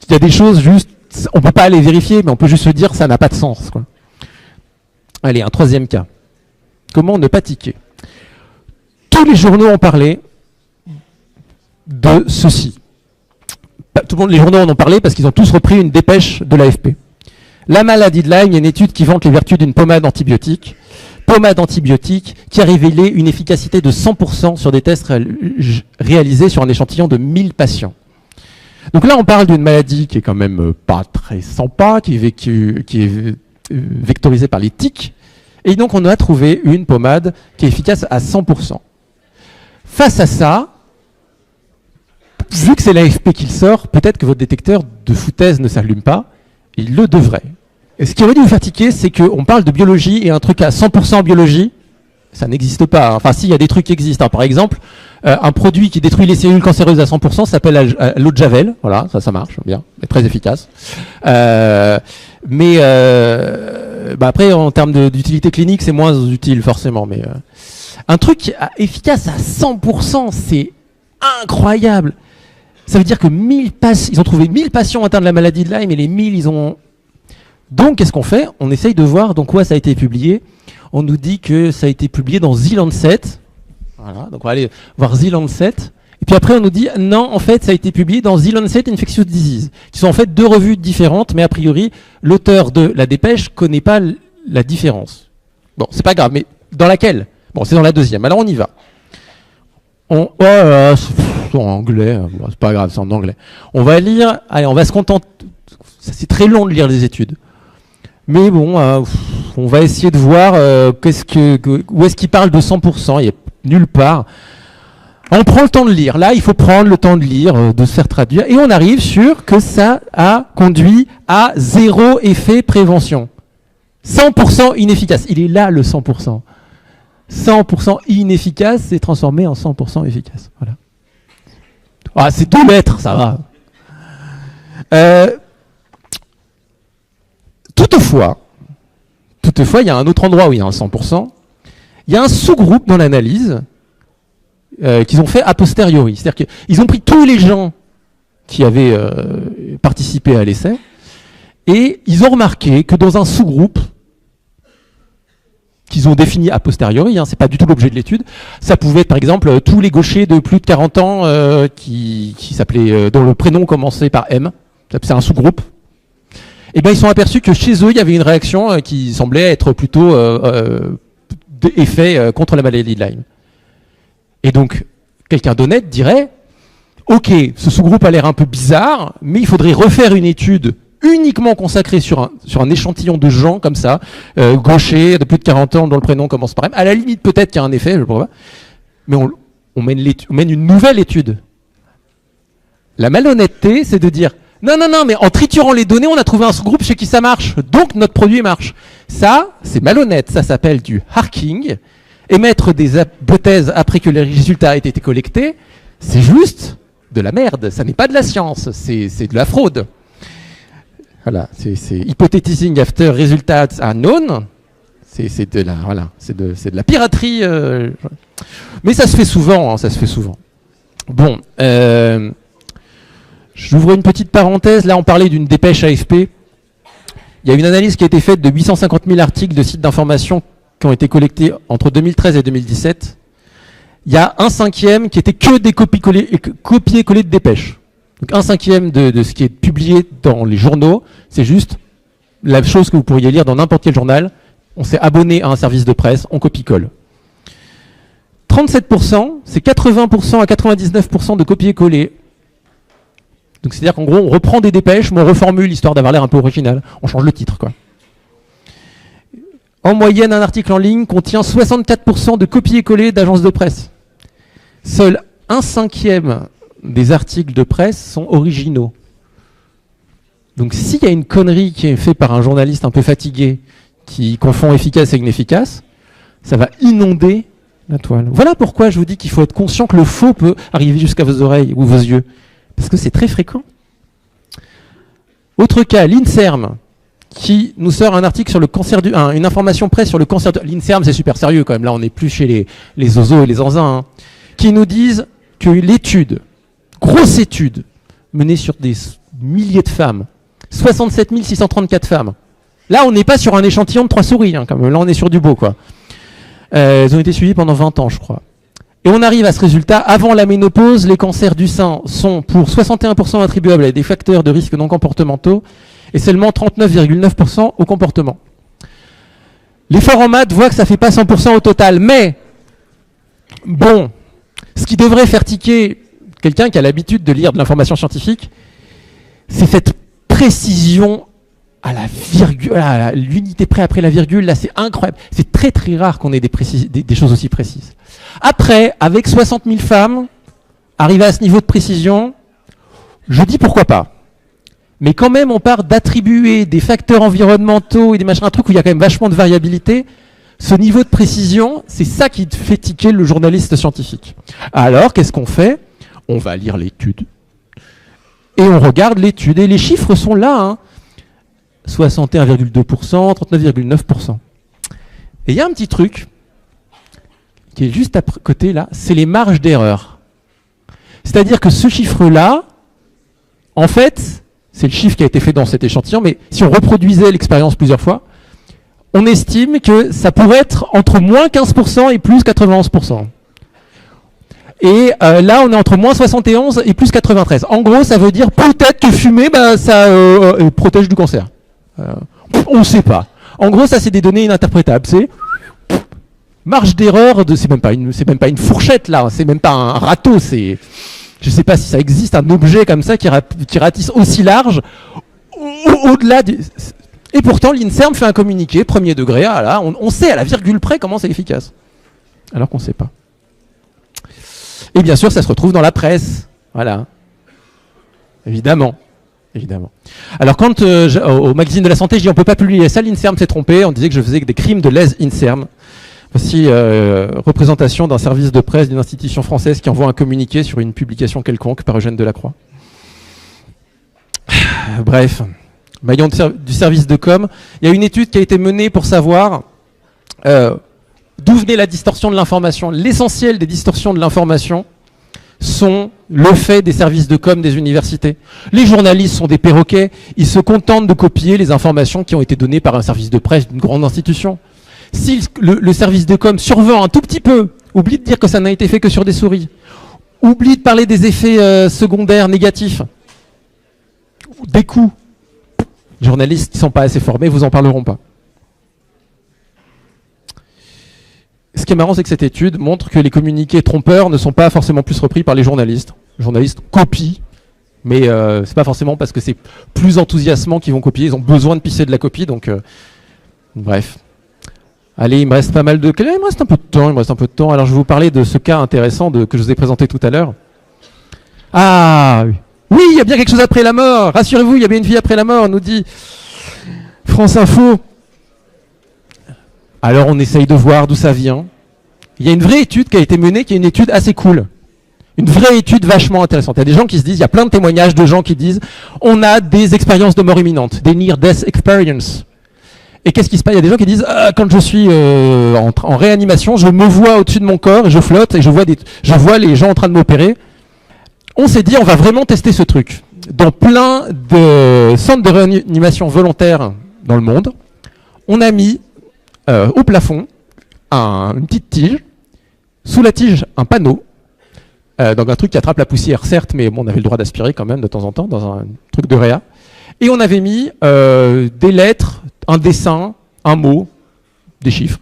Il y a des choses juste, on peut pas les vérifier, mais on peut juste se dire ça n'a pas de sens, quoi. Allez, un troisième cas. Comment ne pas tiquer? Tous les journaux ont parlé de ceci. Tout le monde, les journaux en ont parlé parce qu'ils ont tous repris une dépêche de l'AFP. La maladie de Lyme, il y a une étude qui vante les vertus d'une pommade antibiotique. Pommade antibiotique qui a révélé une efficacité de 100% sur des tests réalisés sur un échantillon de 1000 patients. Donc là, on parle d'une maladie qui est quand même pas très sympa, qui est vectorisée par les tiques. Et donc, on a trouvé une pommade qui est efficace à 100%. Face à ça, vu que c'est l'AFP qui le sort, peut-être que votre détecteur de foutaise ne s'allume pas. Il le devrait. Et ce qui aurait dû vous faire tiquer, c'est qu'on parle de biologie et un truc à 100% biologie, ça n'existe pas. Enfin, si, il y a des trucs qui existent. Par exemple, un produit qui détruit les cellules cancéreuses à 100% s'appelle l'eau de Javel. Voilà, ça marche bien, mais très efficace. Après, en termes d'utilité clinique, c'est moins utile forcément. Mais un truc efficace à 100%, c'est incroyable. Ça veut dire que ils ont trouvé 1000 patients atteints de la maladie de Lyme et les 1000, ils ont... Donc, qu'est-ce qu'on fait? On essaye de voir dans quoi ça a été publié. On nous dit que ça a été publié dans The Lancet. Voilà, donc on va aller voir The Lancet. Et puis après, on nous dit, non, en fait, ça a été publié dans The Lancet Infectious Disease, qui sont en fait deux revues différentes, mais a priori, l'auteur de la dépêche connaît pas la différence. Bon, c'est pas grave, mais dans laquelle? Bon, c'est dans la deuxième. Alors on y va. C'est en anglais, bon, c'est pas grave, c'est en anglais. On va lire, allez, on va se contenter, c'est très long de lire les études. Mais bon, on va essayer de voir où est-ce qu'il parle de 100%, il n'y a nulle part. On prend le temps de lire. Là, il faut prendre le temps de lire, de se faire traduire. Et on arrive sur que ça a conduit à 0 effet prévention. 100% inefficace. Il est là, le 100%. 100% inefficace, c'est transformé en 100% efficace. Voilà. Ah, c'est 2 lettres, ça va. Toutefois, il y a un autre endroit où il y a un 100%. Il y a un sous-groupe dans l'analyse qu'ils ont fait a posteriori. C'est-à-dire qu'ils ont pris tous les gens qui avaient participé à l'essai et ils ont remarqué que dans un sous-groupe qu'ils ont défini a posteriori, c'est pas du tout l'objet de l'étude, ça pouvait être par exemple tous les gauchers de plus de 40 ans qui s'appelaient, dont le prénom commençait par M, c'est un sous-groupe. Et bien ils sont aperçus que chez eux il y avait une réaction qui semblait être plutôt effet contre la maladie de Lyme. Et donc, quelqu'un d'honnête dirait, ok, ce sous-groupe a l'air un peu bizarre, mais il faudrait refaire une étude uniquement consacrée sur un échantillon de gens comme ça, gauchers de plus de 40 ans dont le prénom commence par M. À la limite, peut-être qu'il y a un effet, je ne sais pas. Mais on mène une nouvelle étude. La malhonnêteté, c'est de dire, non, mais en triturant les données, on a trouvé un sous-groupe chez qui ça marche, donc notre produit marche. Ça, c'est malhonnête, ça s'appelle du harking. Émettre des hypothèses après que les résultats aient été collectés, c'est juste de la merde, ça n'est pas de la science, c'est de la fraude. Voilà, c'est hypothesizing after results are known, c'est de la piraterie, mais ça se fait souvent, ça se fait souvent. Bon, j'ouvre une petite parenthèse, là on parlait d'une dépêche AFP. Il y a une analyse qui a été faite de 850 000 articles de sites d'information qui ont été collectés entre 2013 et 2017. Il y a 1/5 qui était que des copier-coller de dépêches. Donc 1/5 de ce qui est publié dans les journaux, c'est juste la chose que vous pourriez lire dans n'importe quel journal. On s'est abonné à un service de presse, on copie-colle. 37%, c'est 80% à 99% de copier-coller. Donc c'est-à-dire qu'en gros, on reprend des dépêches, mais on reformule histoire d'avoir l'air un peu original. On change le titre, quoi. En moyenne, un article en ligne contient 64% de copier-coller d'agences de presse. Seul 1/5 des articles de presse sont originaux. Donc s'il y a une connerie qui est faite par un journaliste un peu fatigué, qui confond efficace et inefficace, ça va inonder la toile. Voilà pourquoi je vous dis qu'il faut être conscient que le faux peut arriver jusqu'à vos oreilles ou vos yeux. Parce que c'est très fréquent. Autre cas, l'INSERM, qui nous sort un article sur le cancer une information presse sur le cancer l'INSERM, c'est super sérieux quand même, là on n'est plus chez les oiseaux et les zinzins, qui nous disent que l'étude, grosse étude, menée sur des milliers de femmes, 67 634 femmes, là on n'est pas sur un échantillon de 3 souris, quand même. Là on est sur du beau, quoi. Elles ont été suivies pendant 20 ans, je crois. Et on arrive à ce résultat, avant la ménopause, les cancers du sein sont pour 61% attribuables à des facteurs de risque non comportementaux, et seulement 39,9% au comportement. L'effort en maths voit que ça ne fait pas 100% au total, mais bon, ce qui devrait faire tiquer quelqu'un qui a l'habitude de lire de l'information scientifique, c'est cette précision à la virgule, à l'unité près après la virgule, là c'est incroyable. C'est très très rare qu'on ait des choses aussi précises. Après, avec 60 000 femmes, arriver à ce niveau de précision, je dis pourquoi pas. Mais quand même, on part d'attribuer des facteurs environnementaux et des machins, un truc où il y a quand même vachement de variabilité. Ce niveau de précision, c'est ça qui fait tiquer le journaliste scientifique. Alors, qu'est-ce qu'on fait? On va lire l'étude. Et on regarde l'étude. Et les chiffres sont là. 61,2%, 39,9%. Et il y a un petit truc qui est juste à côté là, c'est les marges d'erreur. C'est-à-dire que ce chiffre-là, en fait, c'est le chiffre qui a été fait dans cet échantillon, mais si on reproduisait l'expérience plusieurs fois, on estime que ça pourrait être entre moins 15% et plus 91%. Et là, on est entre moins 71 et plus 93. En gros, ça veut dire peut-être que fumer, ça protège du cancer. On ne sait pas. En gros, ça, c'est des données ininterprétables. C'est marge d'erreur, c'est même pas une fourchette, là. C'est même pas un râteau. Je ne sais pas si ça existe, un objet comme ça qui ratisse aussi large, au-delà du... Et pourtant, l'INSERM fait un communiqué, premier degré, on sait à la virgule près comment c'est efficace. Alors qu'on ne sait pas. Et bien sûr, ça se retrouve dans la presse. Voilà. Évidemment. Alors quand au magazine de la santé, je dis on peut pas publier ça, l'INSERM s'est trompé, on disait que je faisais des crimes de lèse INSERM. Voici représentation d'un service de presse d'une institution française qui envoie un communiqué sur une publication quelconque par Eugène Delacroix. Bref. Maillon du service de com, il y a une étude qui a été menée pour savoir d'où venait la distorsion de l'information. L'essentiel des distorsions de l'information sont le fait des services de com des universités. Les journalistes sont des perroquets, ils se contentent de copier les informations qui ont été données par un service de presse d'une grande institution. Si le service de com survend un tout petit peu, oublie de dire que ça n'a été fait que sur des souris, oublie de parler des effets secondaires négatifs, des coûts, les journalistes qui ne sont pas assez formés vous en parleront pas. Ce qui est marrant, c'est que cette étude montre que les communiqués trompeurs ne sont pas forcément plus repris par les journalistes. Les journalistes copient, mais c'est pas forcément parce que c'est plus enthousiasmant qu'ils vont copier. Ils ont besoin de pisser de la copie, donc bref. Allez, il me reste pas mal de... Il me reste un peu de temps. Alors je vais vous parler de ce cas intéressant que je vous ai présenté tout à l'heure. Ah oui, il y a bien quelque chose après la mort. Rassurez-vous, il y a bien une vie après la mort, nous dit France Info. Alors on essaye de voir d'où ça vient. Il y a une vraie étude qui a été menée, qui est une étude assez cool. Une vraie étude vachement intéressante. Il y a des gens qui se disent, il y a plein de témoignages de gens qui disent, on a des expériences de mort imminente, des near-death experience. Et qu'est-ce qui se passe? Il y a des gens qui disent, quand je suis en réanimation, je me vois au-dessus de mon corps et je flotte et je vois les gens en train de m'opérer. On s'est dit, on va vraiment tester ce truc. Dans plein de centres de réanimation volontaire dans le monde, on a mis au plafond une petite tige, sous la tige un panneau, donc un truc qui attrape la poussière certes, mais bon, on avait le droit d'aspirer quand même de temps en temps dans un truc de réa, et on avait mis des lettres, un dessin, un mot, des chiffres,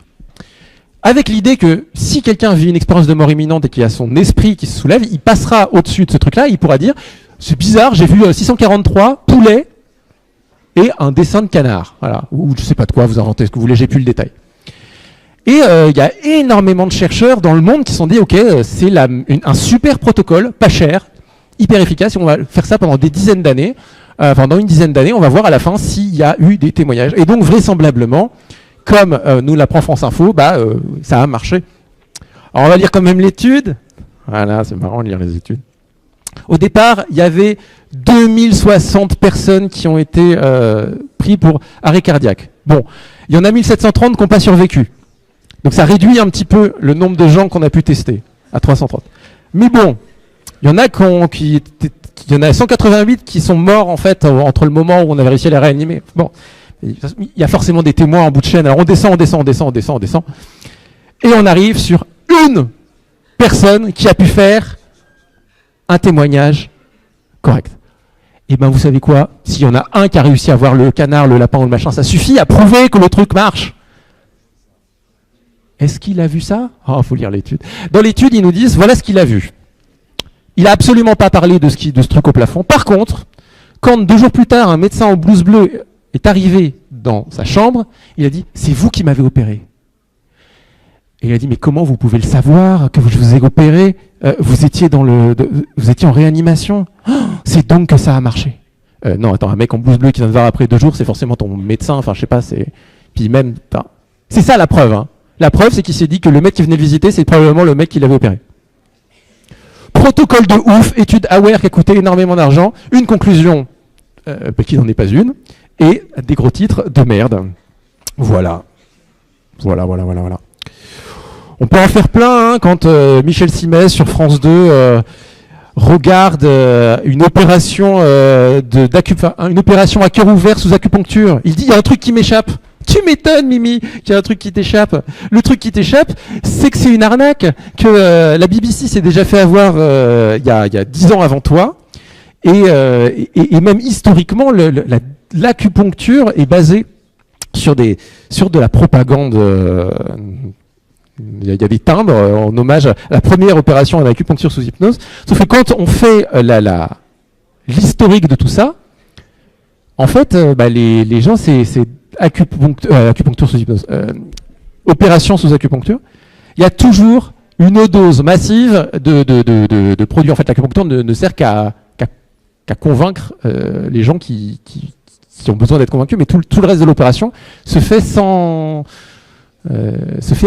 avec l'idée que si quelqu'un vit une expérience de mort imminente et qu'il a son esprit qui se soulève, il passera au-dessus de ce truc-là, il pourra dire c'est bizarre, j'ai vu 643 poulets et un dessin de canard, voilà, ou je sais pas de quoi, vous inventez ce que vous voulez, j'ai plus le détail. Et il y a énormément de chercheurs dans le monde qui se sont dit ok, c'est un super protocole, pas cher, hyper efficace, et on va faire ça pendant des dizaines d'années. Pendant une dizaine d'années, on va voir à la fin s'il y a eu des témoignages. Et donc vraisemblablement, comme nous l'apprend France Info, ça a marché. Alors on va lire quand même l'étude. Voilà, c'est marrant de lire les études. Au départ, il y avait 2060 personnes qui ont été prises pour arrêt cardiaque. Bon, il y en a 1730 qui n'ont pas survécu. Donc ça réduit un petit peu le nombre de gens qu'on a pu tester à 330. Mais bon, il y en a il y en a 188 qui sont morts en fait entre le moment où on avait réussi à les réanimer. Bon, il y a forcément des témoins en bout de chaîne. Alors on descend. Et on arrive sur une personne qui a pu faire un témoignage correct. Et ben vous savez quoi? S'il y en a un qui a réussi à voir le canard, le lapin ou le machin, ça suffit à prouver que le truc marche. Est-ce qu'il a vu ça? Oh, faut lire l'étude. Dans l'étude, ils nous disent, voilà ce qu'il a vu. Il n'a absolument pas parlé de ce truc au plafond. Par contre, quand 2 jours plus tard, un médecin en blouse bleue est arrivé dans sa chambre, il a dit, c'est vous qui m'avez opéré. Et il a dit, mais comment vous pouvez le savoir que je vous ai opéré? Vous étiez en réanimation. Oh, c'est donc que ça a marché. Non, attends, un mec en blouse bleue qui vient te voir après 2 jours, c'est forcément ton médecin. Enfin, je sais pas, puis même, c'est ça la preuve, hein. La preuve, c'est qu'il s'est dit que le mec qui venait le visiter, c'est probablement le mec qui l'avait opéré. Protocole de ouf, étude Aware qui a coûté énormément d'argent, une conclusion qui n'en est pas une, et des gros titres de merde. Voilà. On peut en faire plein, hein, quand Michel Simès sur France 2 regarde une opération à cœur ouvert sous acupuncture. Il dit, il y a un truc qui m'échappe. Tu m'étonnes, Mimi, qu'il y a un truc qui t'échappe. Le truc qui t'échappe, c'est que c'est une arnaque, que la BBC s'est déjà fait avoir il y a 10 ans avant toi, et même historiquement, l'acupuncture est basée sur de la propagande. Il y a des timbres en hommage à la première opération en acupuncture sous hypnose. Sauf que quand on fait l'historique de tout ça, en fait, les gens, c'est acupuncture sous hypnose, opération sous acupuncture. Il y a toujours une dose massive de produits. En fait, l'acupuncture ne sert qu'à convaincre les gens qui ont besoin d'être convaincus, mais tout le reste de l'opération se fait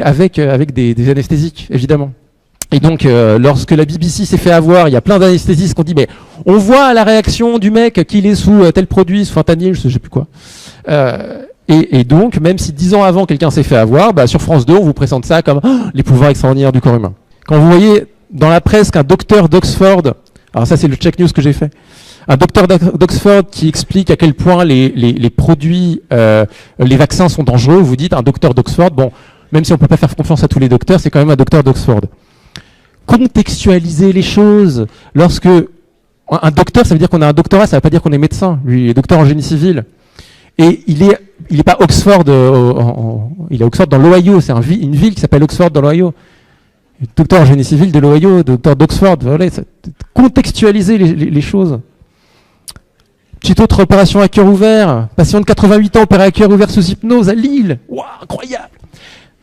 avec des anesthésiques, évidemment. Et donc, lorsque la BBC s'est fait avoir, il y a plein d'anesthésistes qui ont dit, mais on voit à la réaction du mec qu'il est sous tel produit, sous fentanyl, je sais plus quoi. Et donc, même si 10 ans avant quelqu'un s'est fait avoir, sur France 2, on vous présente ça comme les pouvoirs extraordinaires du corps humain. Quand vous voyez dans la presse qu'un docteur d'Oxford, alors ça c'est le check news que j'ai fait, un docteur d'Oxford qui explique à quel point les produits, les vaccins sont dangereux, vous dites un docteur d'Oxford, bon, même si on peut pas faire confiance à tous les docteurs, c'est quand même un docteur d'Oxford. Contextualiser les choses. Lorsque un docteur, ça veut dire qu'on a un doctorat, ça veut pas dire qu'on est médecin. Lui, il est docteur en génie civil. Et il est pas Oxford, il est Oxford dans l'Ohio, c'est une ville qui s'appelle Oxford dans l'Ohio. Docteur en génie civil de l'Ohio, docteur d'Oxford, voilà, contextualiser les choses. Petite autre opération à cœur ouvert, patient de 88 ans opéré à cœur ouvert sous hypnose à Lille. Waouh, incroyable!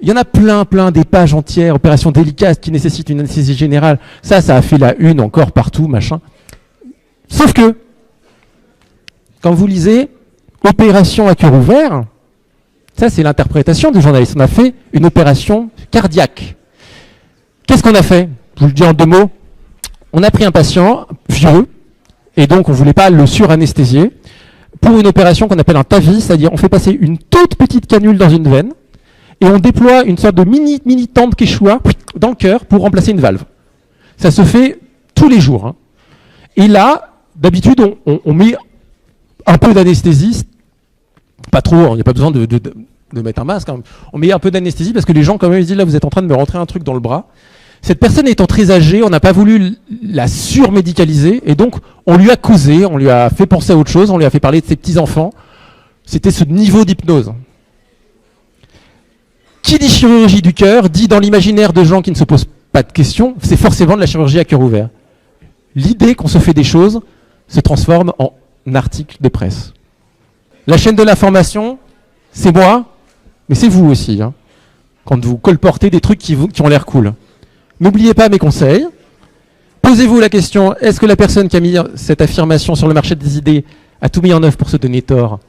Il y en a plein, des pages entières, opérations délicates qui nécessitent une anesthésie générale. Ça a fait la une encore partout, machin. Sauf que, quand vous lisez opération à cœur ouvert, ça c'est l'interprétation du journaliste. On a fait une opération cardiaque. Qu'est-ce qu'on a fait? Je vous le dis en 2 mots. On a pris un patient vieux, et donc on ne voulait pas le suranesthésier, pour une opération qu'on appelle un TAVI, c'est-à-dire on fait passer une toute petite canule dans une veine, et on déploie une sorte de mini tente Quechua dans le cœur pour remplacer une valve. Ça se fait tous les jours. Hein. Et là, d'habitude, on met un peu d'anesthésie, pas trop, il n'y a pas besoin de mettre un masque, hein. On met un peu d'anesthésie parce que les gens quand même ils disent là vous êtes en train de me rentrer un truc dans le bras. Cette personne étant très âgée, on n'a pas voulu la surmédicaliser et donc on lui a causé, on lui a fait penser à autre chose, on lui a fait parler de ses petits-enfants. C'était ce niveau d'hypnose. Qui dit chirurgie du cœur, dit dans l'imaginaire de gens qui ne se posent pas de questions, c'est forcément de la chirurgie à cœur ouvert. L'idée qu'on se fait des choses se transforme en article de presse. La chaîne de l'information, c'est moi, mais c'est vous aussi, hein, quand vous colportez des trucs qui ont l'air cool. N'oubliez pas mes conseils. Posez-vous la question, est-ce que la personne qui a mis cette affirmation sur le marché des idées a tout mis en œuvre pour se donner tort?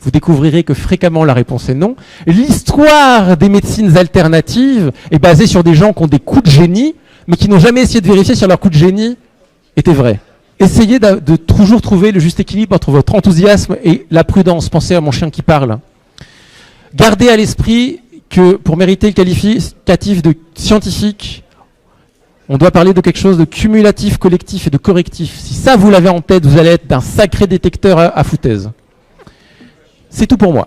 Vous découvrirez que fréquemment la réponse est non. L'histoire des médecines alternatives est basée sur des gens qui ont des coups de génie, mais qui n'ont jamais essayé de vérifier si leur coup de génie était vrai. Essayez de toujours trouver le juste équilibre entre votre enthousiasme et la prudence. Pensez à mon chien qui parle. Gardez à l'esprit que pour mériter le qualificatif de scientifique, on doit parler de quelque chose de cumulatif, collectif et de correctif. Si ça, vous l'avez en tête, vous allez être d'un sacré détecteur à foutaise. C'est tout pour moi.